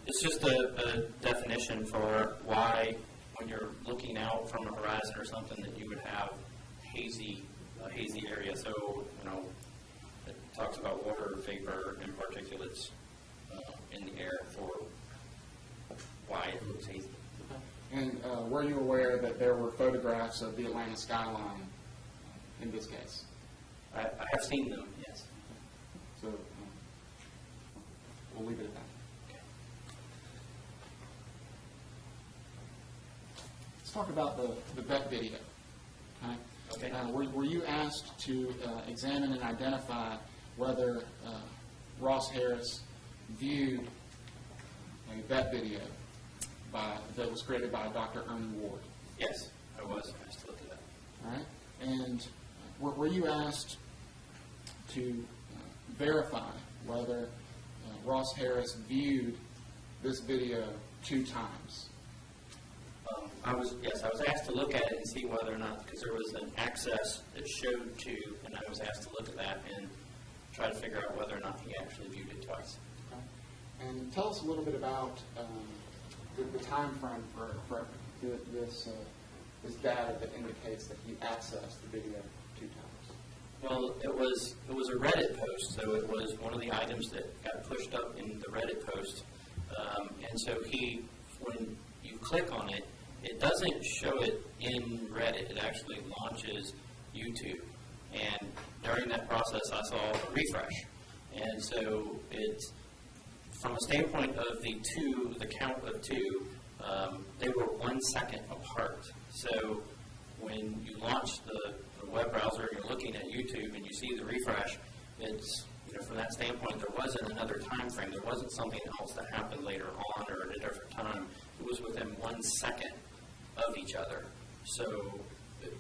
It's just a definition for why, when you're looking out from a horizon or something, that you would have a hazy area. So, you know, it talks about water vapor and particulates in the air for why it looks hazy. And were you aware that there were photographs of the Atlanta skyline in this case? I have seen them, yes. So we'll leave it at that. Let's talk about the vet video. Okay. Were you asked to examine and identify whether Ross Harris viewed a vet video that was created by Dr. Ernie Ward? Yes, I was asked to look at that. All right. And were you asked to verify whether Ross Harris viewed this video 2 times? I was asked to look at it and see whether or not, because there was an access that showed 2, and I was asked to look at that and try to figure out whether or not he actually viewed it twice. Okay. And tell us a little bit about the time frame for this data that indicates that he accessed the video 2 times. Well, it was a Reddit post, so it was one of the items that got pushed up in the Reddit post, and so when you click on it, it doesn't show it in Reddit. It actually launches YouTube. And during that process, I saw a refresh. And so it's, from a standpoint of the count of 2, they were 1 second apart. So when you launch the web browser and you're looking at YouTube and you see the refresh, it's, from that standpoint, there wasn't another time frame. There wasn't something else that happened later on or at a different time. It was within 1 second of each other. So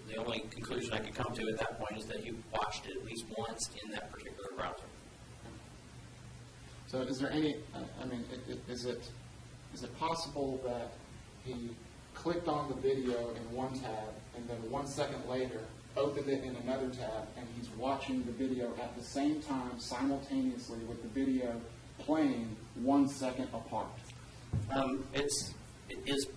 the only conclusion I could come to at that point is that he watched it at least once in that particular browser. So is there any, is it possible that he clicked on the video in one tab and then 1 second later opened it in another tab and he's watching the video at the same time simultaneously with the video playing 1 second apart? It is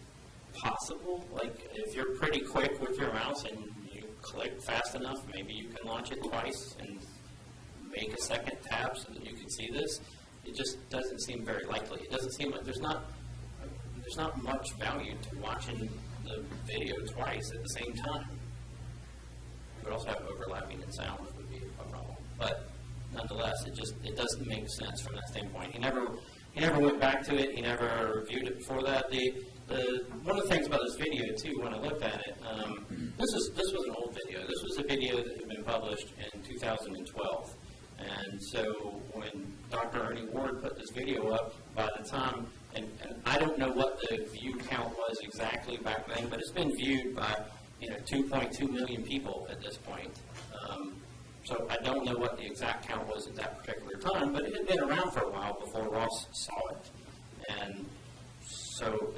possible. Like, if you're pretty quick with your mouse and you click fast enough, maybe you can launch it twice and make a second tab so that you can see this. It just doesn't seem very likely. It doesn't seem like there's not much value to watching the video twice at the same time. You would also have overlapping in sound, which would be a problem. But nonetheless, it doesn't make sense from that standpoint. He never went back to it. He never reviewed it before that. One of the things about this video too, when I looked at it, this was an old video. This was a video that had been published in 2012. And so when Dr. Ernie Ward put this video up, by the time, and I don't know what the view count was exactly back then, but it's been viewed by 2.2 million people at this point. So I don't know what the exact count was at that particular time, but it had been around for a while before Ross saw it. And so,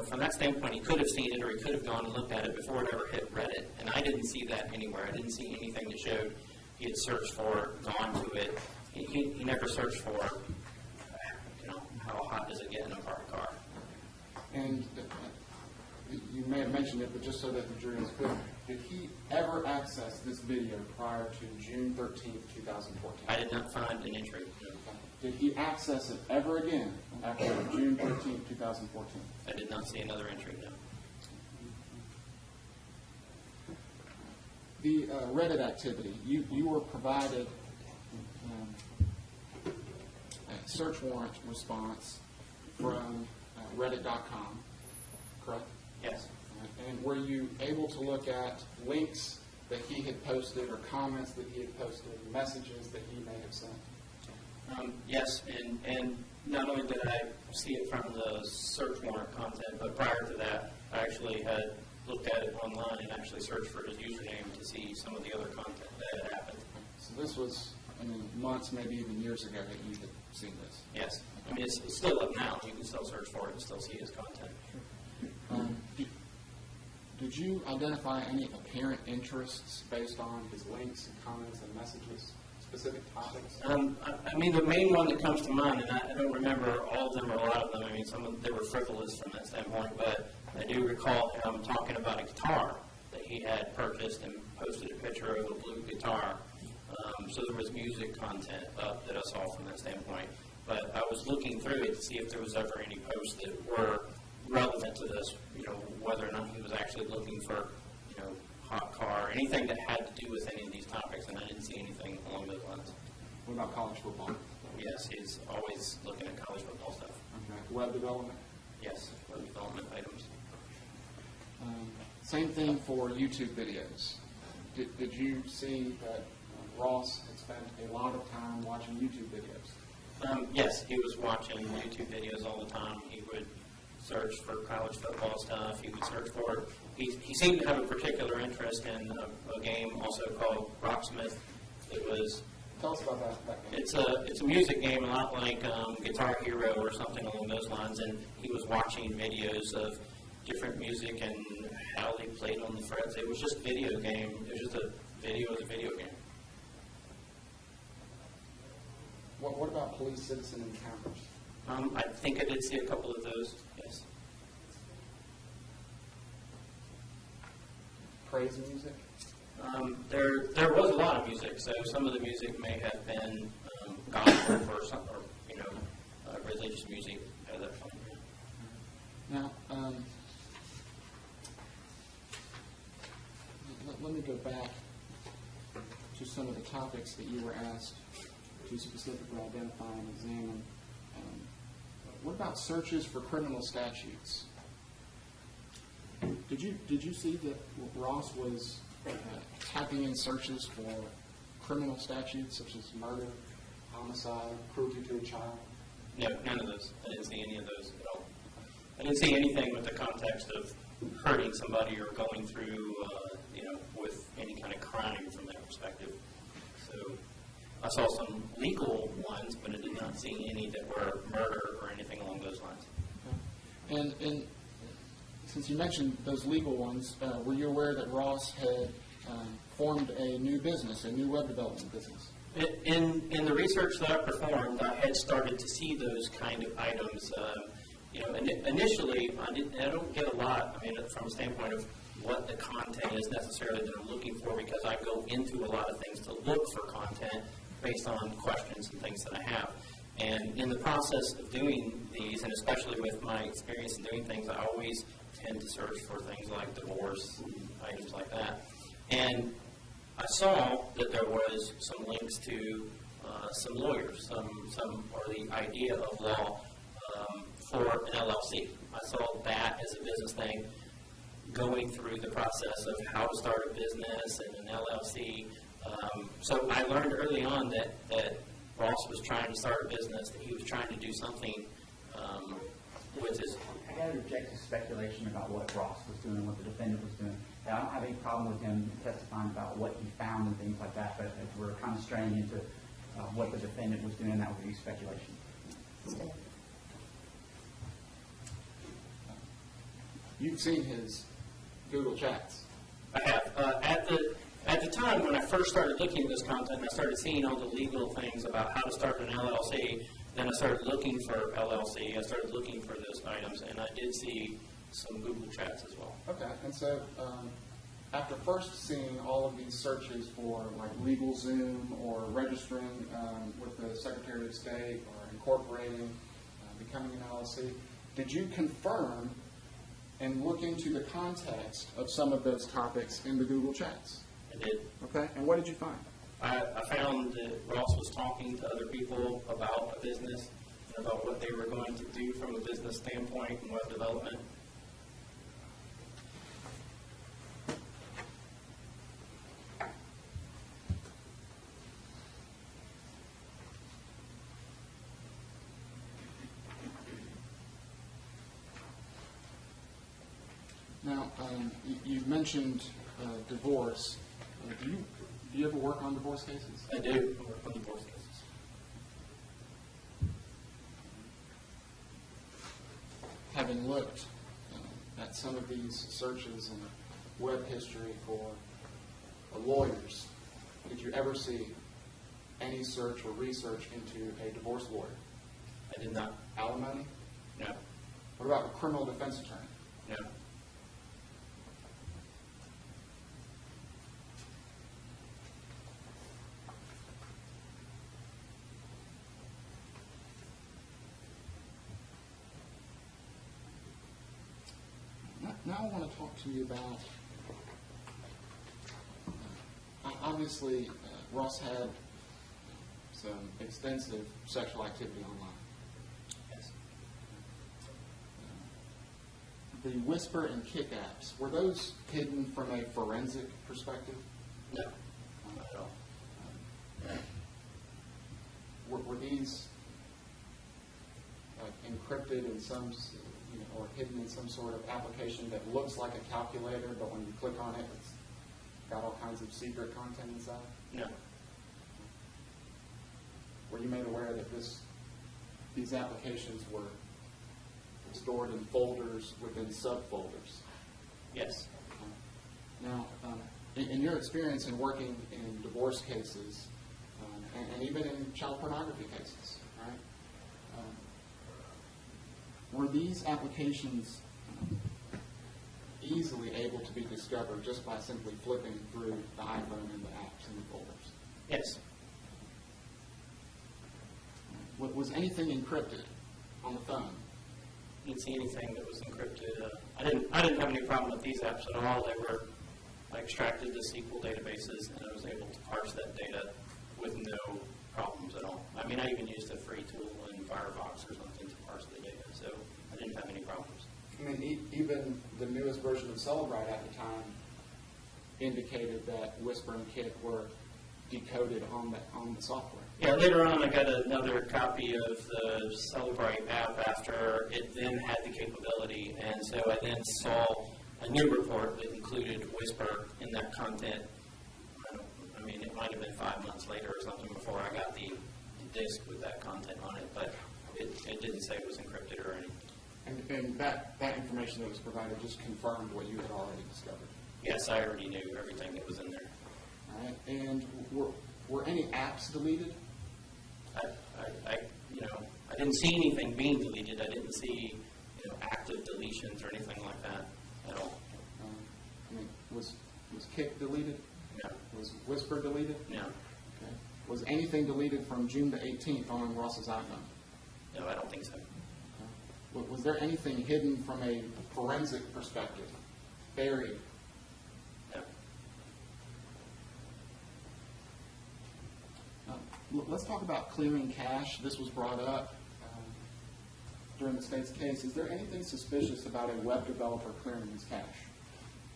from that standpoint, he could have seen it or he could have gone and looked at it before it ever hit Reddit. And I didn't see that anywhere. I didn't see anything that showed he had searched for it, gone to it. He never searched for, how hot does it get in a parked car. And you may have mentioned it, but just so that the jury is clear, did he ever access this video prior to June 13th, 2014? I did not find an entry. Did he access it ever again after June 13th, 2014? I did not see another entry, no. The Reddit activity, you were provided a search warrant response from Reddit.com, correct? Yes. And were you able to look at links that he had posted or comments that he had posted, messages that he may have sent? Yes, and not only did I see it from the search warrant content, but prior to that, I actually had looked at it online and actually searched for his username to see some of the other content that had happened. So this was, months, maybe even years ago that you had seen this? Yes. I mean, it's still up now. You can still search for it and still see his content. Did you identify any apparent interests based on his links and comments and messages, specific topics? I mean, the main one that comes to mind, and I don't remember all of them or a lot of them. I mean, some of them were frivolous from that standpoint, but I do recall him talking about a guitar that he had purchased and posted a picture of a blue guitar. So there was music content up that I saw from that standpoint. But I was looking through it to see if there was ever any posts that were relevant to this, whether or not he was actually looking for, hot car, anything that had to do with any of these topics, and I didn't see anything along those lines. What about college football? Yes, he's always looking at college football stuff. Okay. Web development? Yes, web development items. Same thing for YouTube videos. Did you see that Ross had spent a lot of time watching YouTube videos? Yes, he was watching YouTube videos all the time. He would search for college football stuff. He would search for, he seemed to have a particular interest in a game also called Rocksmith. It was, Tell us about that game. it's a music game, a lot like Guitar Hero or something along those lines, and he was watching videos of different music and how they played on the frets. It was just a video game. It was just a video of a video game. What about police-citizen encounters? I think I did see a couple of those, yes. Praise music? There was a lot of music, so some of the music may have been gospel or some, or religious music at that point. Now, let me go back to some of the topics that you were asked to specifically identify and examine. What about searches for criminal statutes? Did you see that Ross was typing in searches for criminal statutes such as murder, homicide, cruelty to a child? No, none of those. I didn't see any of those at all. I didn't see anything with the context of hurting somebody or going through, with any kind of crime from that perspective. So I saw some legal ones, but I did not see any that were murder or anything along those lines. Okay. And since you mentioned those legal ones, were you aware that Ross had formed a new business, a new web development business? In the research that I performed, I had started to see those kind of items. Initially, I don't get a lot, from a standpoint of what the content is necessarily that I'm looking for, because I go into a lot of things to look for content based on questions and things that I have. And in the process of doing these, and especially with my experience in doing things, I always tend to search for things like divorce, items like that. And I saw that there was some links to some lawyers, some or the idea of law for an LLC. I saw that as a business thing, going through the process of how to start a business and an LLC. So I learned early on that Ross was trying to start a business, that he was trying to do something with his... I got to reject his speculation about what Ross was doing and what the defendant was doing. I don't have any problem with him testifying about what he found and things like that, but if we're kind of straying into what the defendant was doing, that would be speculation. You've seen his Google chats. I have. At the time, when I first started looking at this content, and I started seeing all the legal things about how to start an LLC, then I started looking for LLC, I started looking for those items, and I did see some Google chats as well. Okay, and so after first seeing all of these searches for like LegalZoom or registering with the Secretary of State or incorporating, becoming an LLC, did you confirm and look into the context of some of those topics in the Google chats? I did. Okay, and what did you find? I found that Ross was talking to other people about a business and about what they were going to do from a business standpoint and web development. Now, you mentioned divorce. Do you ever work on divorce cases? I do work on divorce cases. Having looked at some of these searches and web history for lawyers, did you ever see any search or research into a divorce lawyer? I did not. Alimony? No. What about a criminal defense attorney? No. Now I want to talk to you about, obviously, Ross had some extensive sexual activity online. Yes. The Whisper and Kick apps, were those hidden from a forensic perspective? No. Not at all. Were these encrypted in some, or hidden in some sort of application that looks like a calculator, but when you click on it, it's got all kinds of secret content inside? No. Were you made aware that these applications were stored in folders within subfolders? Yes. Now, in your experience in working in divorce cases, and even in child pornography cases, right? Were these applications easily able to be discovered just by simply flipping through the iPhone and the apps and the folders? Yes. Was anything encrypted on the phone? I didn't see anything that was encrypted. I didn't have any problem with these apps at all. I extracted the SQL databases, and I was able to parse that data with no problems at all. I mean, I even used a free tool in Firefox or something to parse the data, so I didn't have any problems. I mean, even the newest version of Celebrite at the time indicated that Whisper and Kick were decoded on the software. Yeah, later on I got another copy of the Celebrite app after it then had the capability, and so I then saw a new report that included Whisper in that content. I mean, it might have been 5 months later or something before I got the disk with that content on it, but it didn't say it was encrypted or anything. And that information that was provided just confirmed what you had already discovered. Yes, I already knew everything that was in there. All right. And were any apps deleted? I didn't see anything being deleted. I didn't see active deletions or anything like that at all. I mean, was Kick deleted? No. Was Whisper deleted? No. Okay. Was anything deleted from June the 18th on Ross's iPhone? No, I don't think so. Okay. Was there anything hidden from a forensic perspective? Buried? No. Let's talk about clearing cache. This was brought up during the state's case. Is there anything suspicious about a web developer clearing his cache?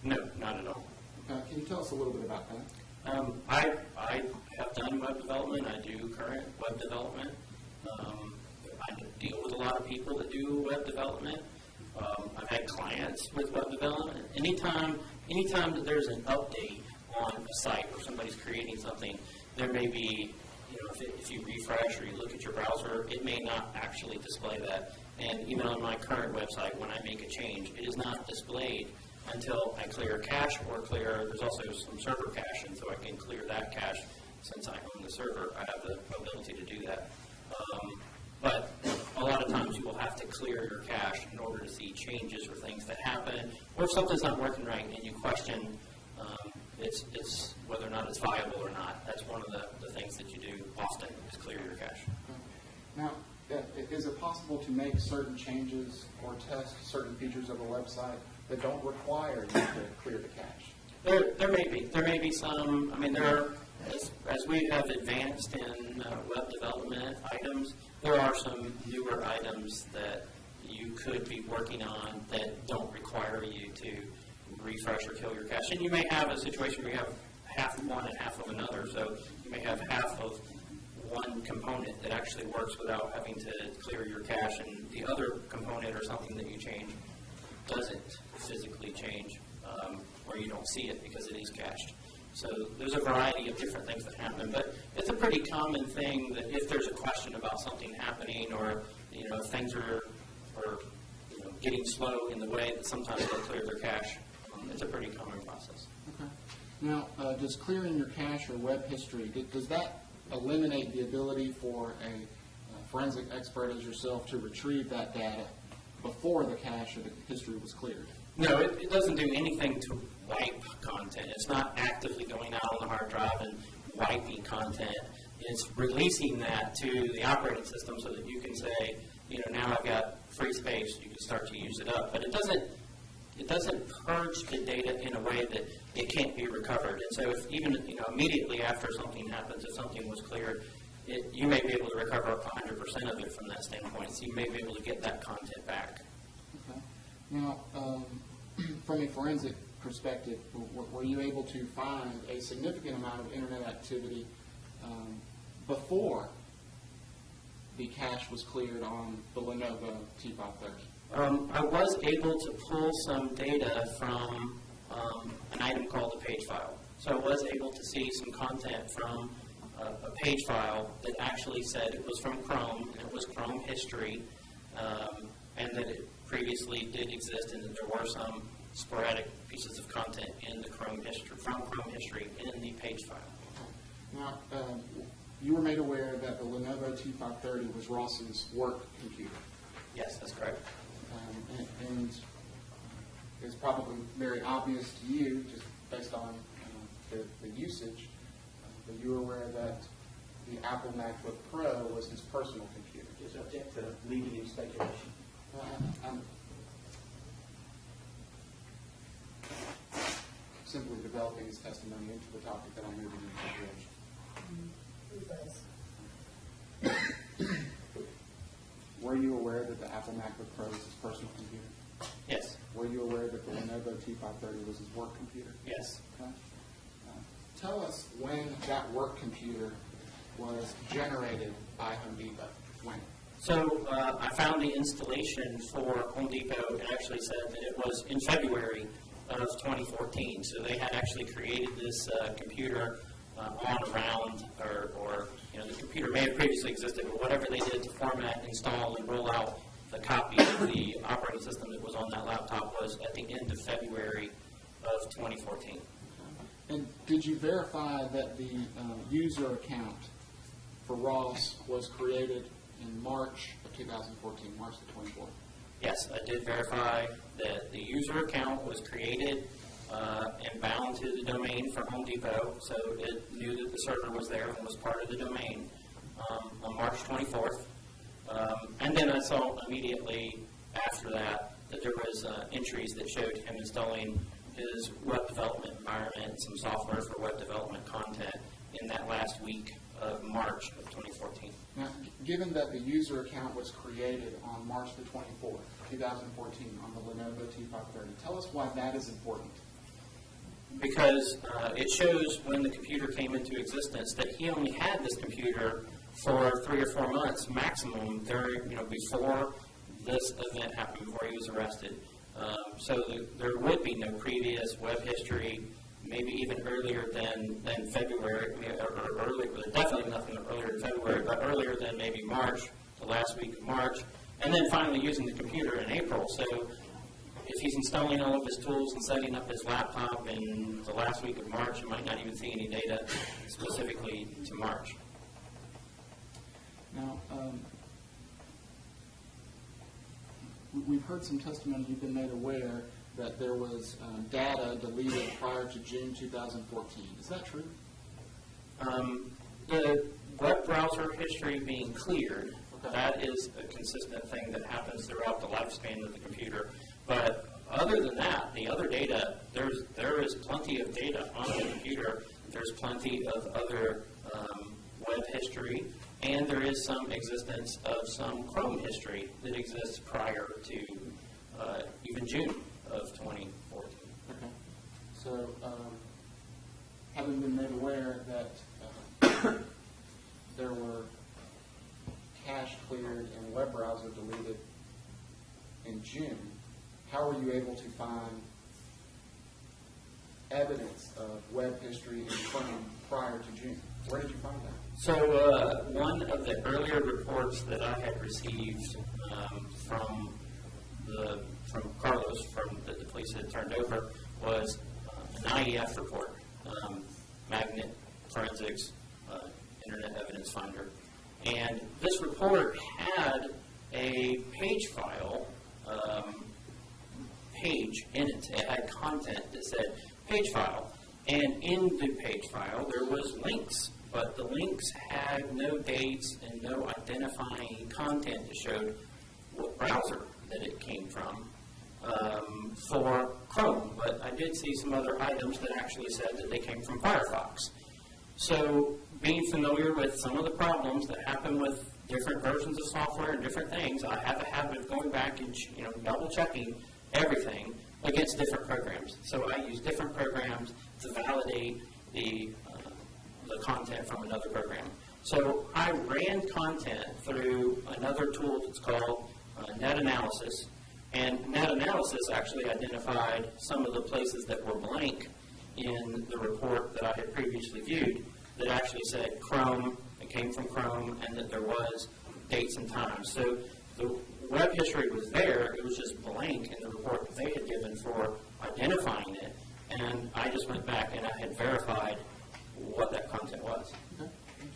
No, not at all. Can you tell us a little bit about that? I have done web development. I do current web development. I deal with a lot of people that do web development. I've had clients with web development. Anytime that there's an update on a site or somebody's creating something, there may be, if you refresh or you look at your browser, it may not actually display that. And even on my current website, when I make a change, it is not displayed until I clear cache or there's also some server cache, and so I can clear that cache since I own the server. I have the ability to do that. But a lot of times you will have to clear your cache in order to see changes or things that happen, or if something's not working right and you question it's whether or not it's viable or not. That's one of the things that you do often is clear your cache. Now, is it possible to make certain changes or test certain features of a website that don't require you to clear the cache? There may be. There may be some. I mean, as we have advanced in web development items, there are some newer items that you could be working on that don't require you to refresh or kill your cache. And you may have a situation where you have half of one and half of another. So you may have half of one component that actually works without having to clear your cache, and the other component or something that you change doesn't physically change, or you don't see it because it is cached. So there's a variety of different things that happen, but it's a pretty common thing that if there's a question about something happening, or if things are getting slow in the way that sometimes they'll clear their cache, it's a pretty common process. Okay. Now, does clearing your cache or web history, does that eliminate the ability for a forensic expert as yourself to retrieve that data before the cache or the history was cleared? No, it doesn't do anything to wipe content. It's not actively going out on the hard drive and wiping content. It's releasing that to the operating system so that you can say, now I've got free space, you can start to use it up. But it doesn't purge the data in a way that it can't be recovered. And so if even immediately after something happens, if something was cleared, you may be able to recover up to 100% of it from that standpoint. So you may be able to get that content back. Okay. Now, from a forensic perspective, were you able to find a significant amount of internet activity before the cache was cleared on the Lenovo T530? I was able to pull some data from an item called a page file. So I was able to see some content from a page file that actually said it was from Chrome, and it was Chrome history, and that it previously did exist, and that there were some sporadic pieces of content in the Chrome history, from Chrome history in the page file. Now, you were made aware that the Lenovo T530 was Ross's work computer. Yes, that's correct. And it's probably very obvious to you, just based on the usage, that you were aware that the Apple MacBook Pro was his personal computer. Is subject to leading in speculation. I'm simply developing his testimony into the topic that I'm moving into. Were you aware that the Apple MacBook Pro was his personal computer? Yes. Were you aware that the Lenovo T530 was his work computer? Yes. Okay. Tell us when that work computer was generated by Home Depot. When? So I found the installation for Home Depot. It actually said that it was in February of 2014. So they had actually created this computer around, or the computer may have previously existed, but whatever they did to format, install, and roll out the copy of the operating system that was on that laptop was at the end of February of 2014. And did you verify that the user account for Ross was created in March of 2014, March the 24th? Yes, I did verify that the user account was created and bound to the domain from Home Depot, so it knew that the server was there and was part of the domain on March 24th. And then I saw immediately after that there was entries that showed him installing his web development environment, some software for web development content in that last week of March of 2014. Now, given that the user account was created on March the 24th, 2014, on the Lenovo T530, tell us why that is important. Because it shows when the computer came into existence that he only had this computer for 3 or 4 months maximum before this event happened, before he was arrested. So there would be no previous web history, maybe even earlier than February, or earlier, definitely nothing earlier than February, but earlier than maybe March, the last week of March, and then finally using the computer in April. So if he's installing all of his tools and setting up his laptop in the last week of March, you might not even see any data specifically to March. Now, we've heard some testimony, you've been made aware that there was data deleted prior to June 2014. Is that true? The web browser history being cleared, Okay. that is a consistent thing that happens throughout the lifespan of the computer. But other than that, the other data, there is plenty of data on the computer. There's plenty of other web history, and there is some existence of some Chrome history that exists prior to even June of 2014. Okay. So, having been made aware that there were cache cleared and web browser deleted in June, how were you able to find evidence of web history in Chrome prior to June? Where did you find that? So one of the earlier reports that I had received from Carlos, that the police had turned over, was an IEF report, Magnet Forensics Internet Evidence Finder. And this report had a page file page in it. It had content that said page file. And in the page file, there was links, but the links had no dates and no identifying content that showed what browser that it came from for Chrome. But I did see some other items that actually said that they came from Firefox. So being familiar with some of the problems that happen with different versions of software and different things, I have a habit of going back and double checking everything against different programs. So I use different programs to validate the content from another program. So I ran content through another tool that's called Net Analysis, and Net Analysis actually identified some of the places that were blank in the report that I had previously viewed that actually said Chrome, it came from Chrome, and that there was dates and times. So the web history was there, it was just blank in the report that they had given for identifying it, and I just went back and I had verified what that content was. Okay, thank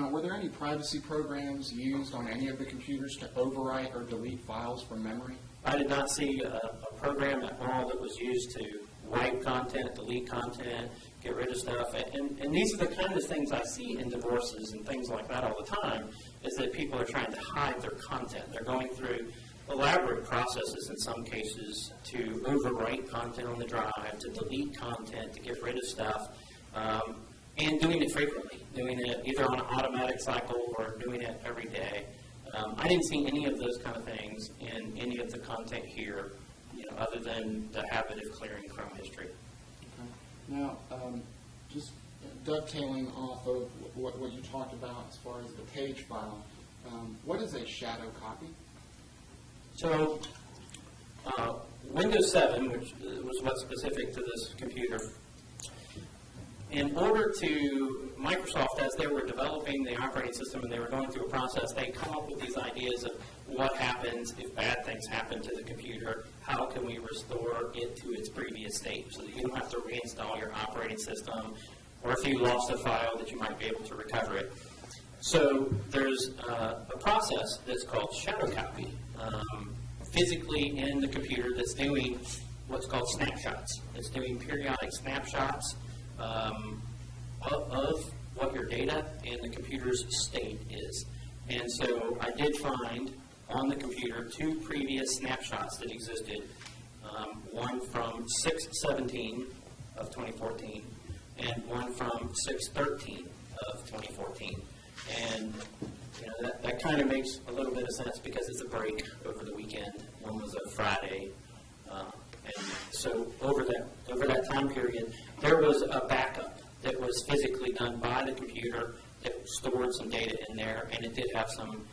you. Were there any privacy programs used on any of the computers to overwrite or delete files from memory? I did not see a program at all that was used to wipe content, delete content, get rid of stuff. And these are the kind of things I see in divorces and things like that all the time, is that people are trying to hide their content. They're going through elaborate processes in some cases to overwrite content on the drive, to delete content, to get rid of stuff, and doing it frequently, doing it either on an automatic cycle or doing it every day. I didn't see any of those kind of things in any of the content here, other than the habit of clearing Chrome history. Okay. Now, just dovetailing off of what you talked about as far as the page file, what is a shadow copy? So, Windows 7, which was what's specific to this computer, in order to, Microsoft, as they were developing the operating system and they were going through a process, they come up with these ideas of what happens if bad things happen to the computer, how can we restore it to its previous state so that you don't have to reinstall your operating system, or if you lost a file that you might be able to recover it. So there's a process that's called shadow copy, physically in the computer, that's doing what's called snapshots. It's doing periodic snapshots of what your data and the computer's state is. And so I did find on the computer 2 previous snapshots that existed, one from 6/17 of 2014 and one from 6/13 of 2014. And that kind of makes a little bit of sense because it's a break over the weekend. One was a Friday. And so over that time period, there was a backup that was physically done by the computer that stored some data in there, and it did have some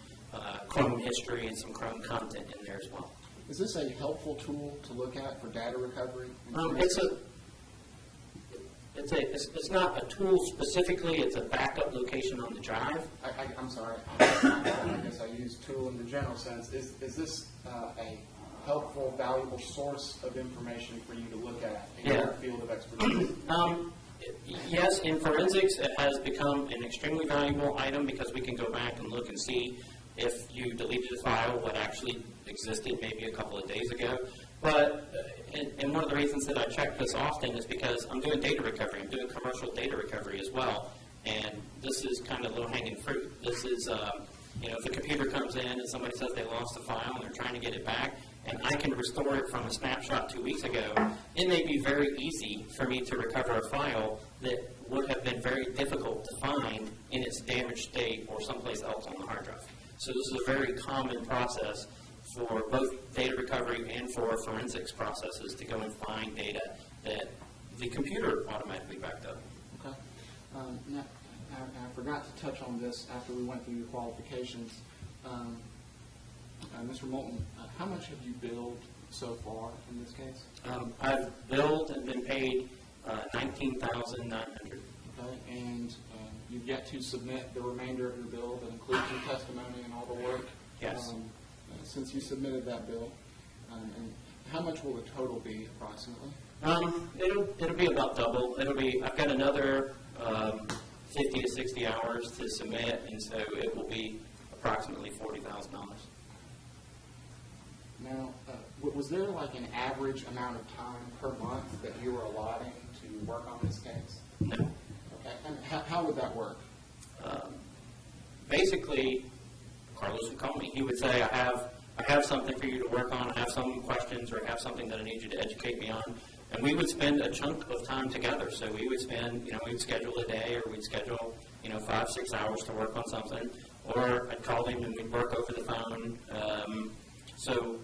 Chrome history and some Chrome content in there as well. Is this a helpful tool to look at for data recovery? It's not a tool specifically. It's a backup location on the drive. I'm sorry. I guess I use tool in the general sense. Is this a helpful, valuable source of information for you to look at in Yeah. your field of expertise? Yes, in forensics, it has become an extremely valuable item because we can go back and look and see if you deleted a file, what actually existed maybe a couple of days ago. But, and one of the reasons that I check this often is because I'm doing data recovery. I'm doing commercial data recovery as well. And this is kind of low-hanging fruit. This is, if a computer comes in and somebody says they lost a file and they're trying to get it back, and I can restore it from a snapshot 2 weeks ago, it may be very easy for me to recover a file that would have been very difficult to find in its damaged state or someplace else on the hard drive. So this is a very common process for both data recovery and for forensics processes to go and find data that the computer automatically backed up. Okay. Now, I forgot to touch on this after we went through your qualifications. Mr. Moulton, how much have you billed so far in this case? I've billed and been paid $19,900. Okay, and you've yet to submit the remainder of your bill that includes your testimony and all the work. Yes. Since you submitted that bill, and how much will the total be approximately? It'll be about double. I've got another 50 to 60 hours to submit, and so it will be approximately $40,000. Now, was there like an average amount of time per month that you were allotting to work on this case? No. Okay, and how would that work? Basically, Carlos would call me. He would say, I have something for you to work on, I have some questions, or I have something that I need you to educate me on. And we would spend a chunk of time together. So we would spend, we'd schedule a day, or we'd schedule, 5-6 hours to work on something. Or I'd call him and we'd work over the phone. So,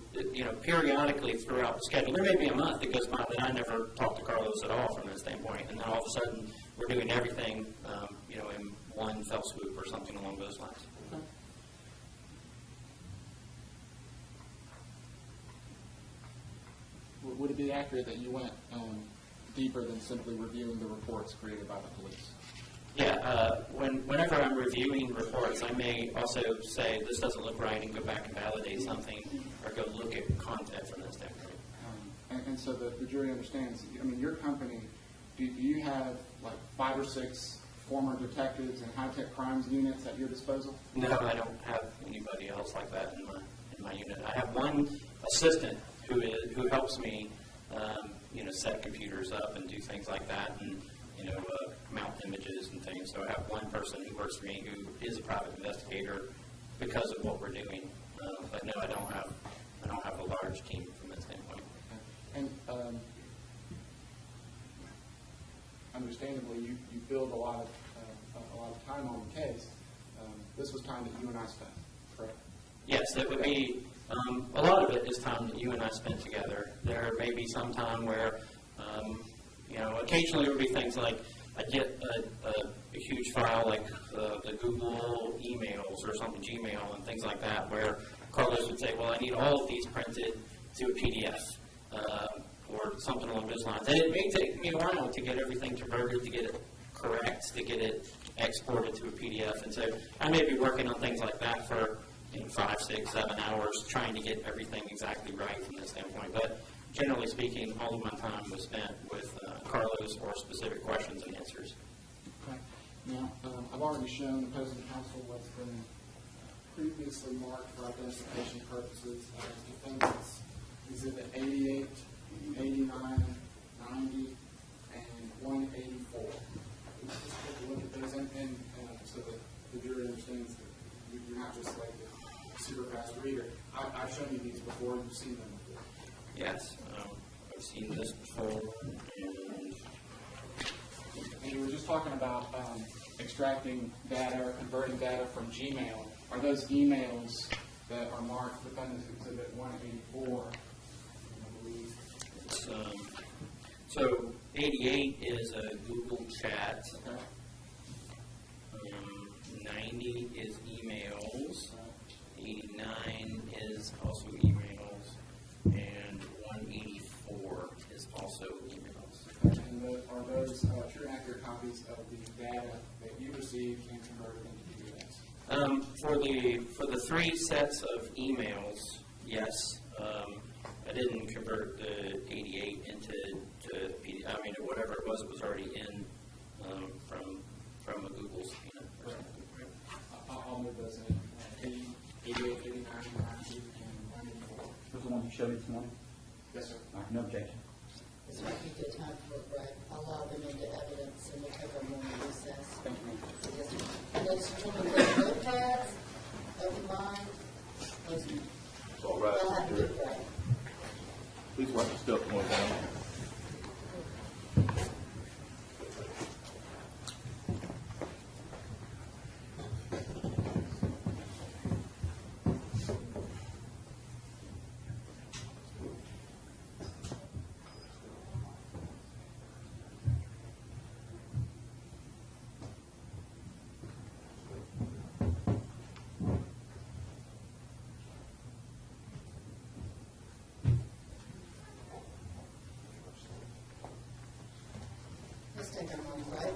periodically throughout the schedule, there may be a month that goes by that I never talk to Carlos at all from that standpoint. And then all of a sudden, we're doing everything, in one fell swoop or something along those lines. Okay. Would it be accurate that you went deeper than simply reviewing the reports created by the police? Yeah, whenever I'm reviewing reports, I may also say this doesn't look right and go back and validate something or go look at content from that standpoint. And so the jury understands, your company, do you have like 5 or 6 former detectives and high-tech crimes units at your disposal? No, I don't have anybody else like that in my unit. I have one assistant who helps me, set computers up and do things like that, and mount images and things. So I have one person who works for me who is a private investigator because of what we're doing. But no, I don't have a large team from that standpoint. And understandably, you build a lot of time on the case. This was time that you and I spent, correct? Yes, it would be. A lot of it is time that you and I spent together. There may be some time where, occasionally it would be things like I get a huge file like the Google emails or something, Gmail and things like that, where Carlos would say, well, I need all of these printed to a PDF or something along those lines. And it may take me a while to get everything converted, to get it correct, to get it exported to a PDF. And so I may be working on things like that for 5, 6, 7 hours, trying to get everything exactly right from this standpoint. But generally speaking, all of my time was spent with Carlos or specific questions and answers. Okay. Now, I've already shown the opposing counsel what's been previously marked for identification purposes as defendants Exhibit 88, 89, 90, and 184. Let's just take a look at those, and so that the jury understands that you're not just like a super fast reader. I've shown you these before. You've seen them before. Yes, I've seen this before. And you were just talking about extracting data or converting data from Gmail. Are those emails that are marked Defendants Exhibit 184? I believe. So 88 is a Google chat. Okay. 90 is emails. 89 is also emails. And 184 is also emails. And are those true and accurate copies of the data that you received and converted into PDFs? For the 3 sets of emails, yes. I didn't convert the 88 into PD. I mean, whatever it was already in from a Google subpoena. Or something. I'll move those in. 88, 89, 90, and 94. Those are the ones you showed me this morning? Yes, sir. All right, no objection. This might be a good time for a break. I'll allow them into evidence and we'll take a moment recess. Thank you, ma'am. Ladies and gentlemen, take notepads, open mind, close your mouth. It's all right We'll for have the a jury. good break. Please watch the stuff going down. Let's take a moment break.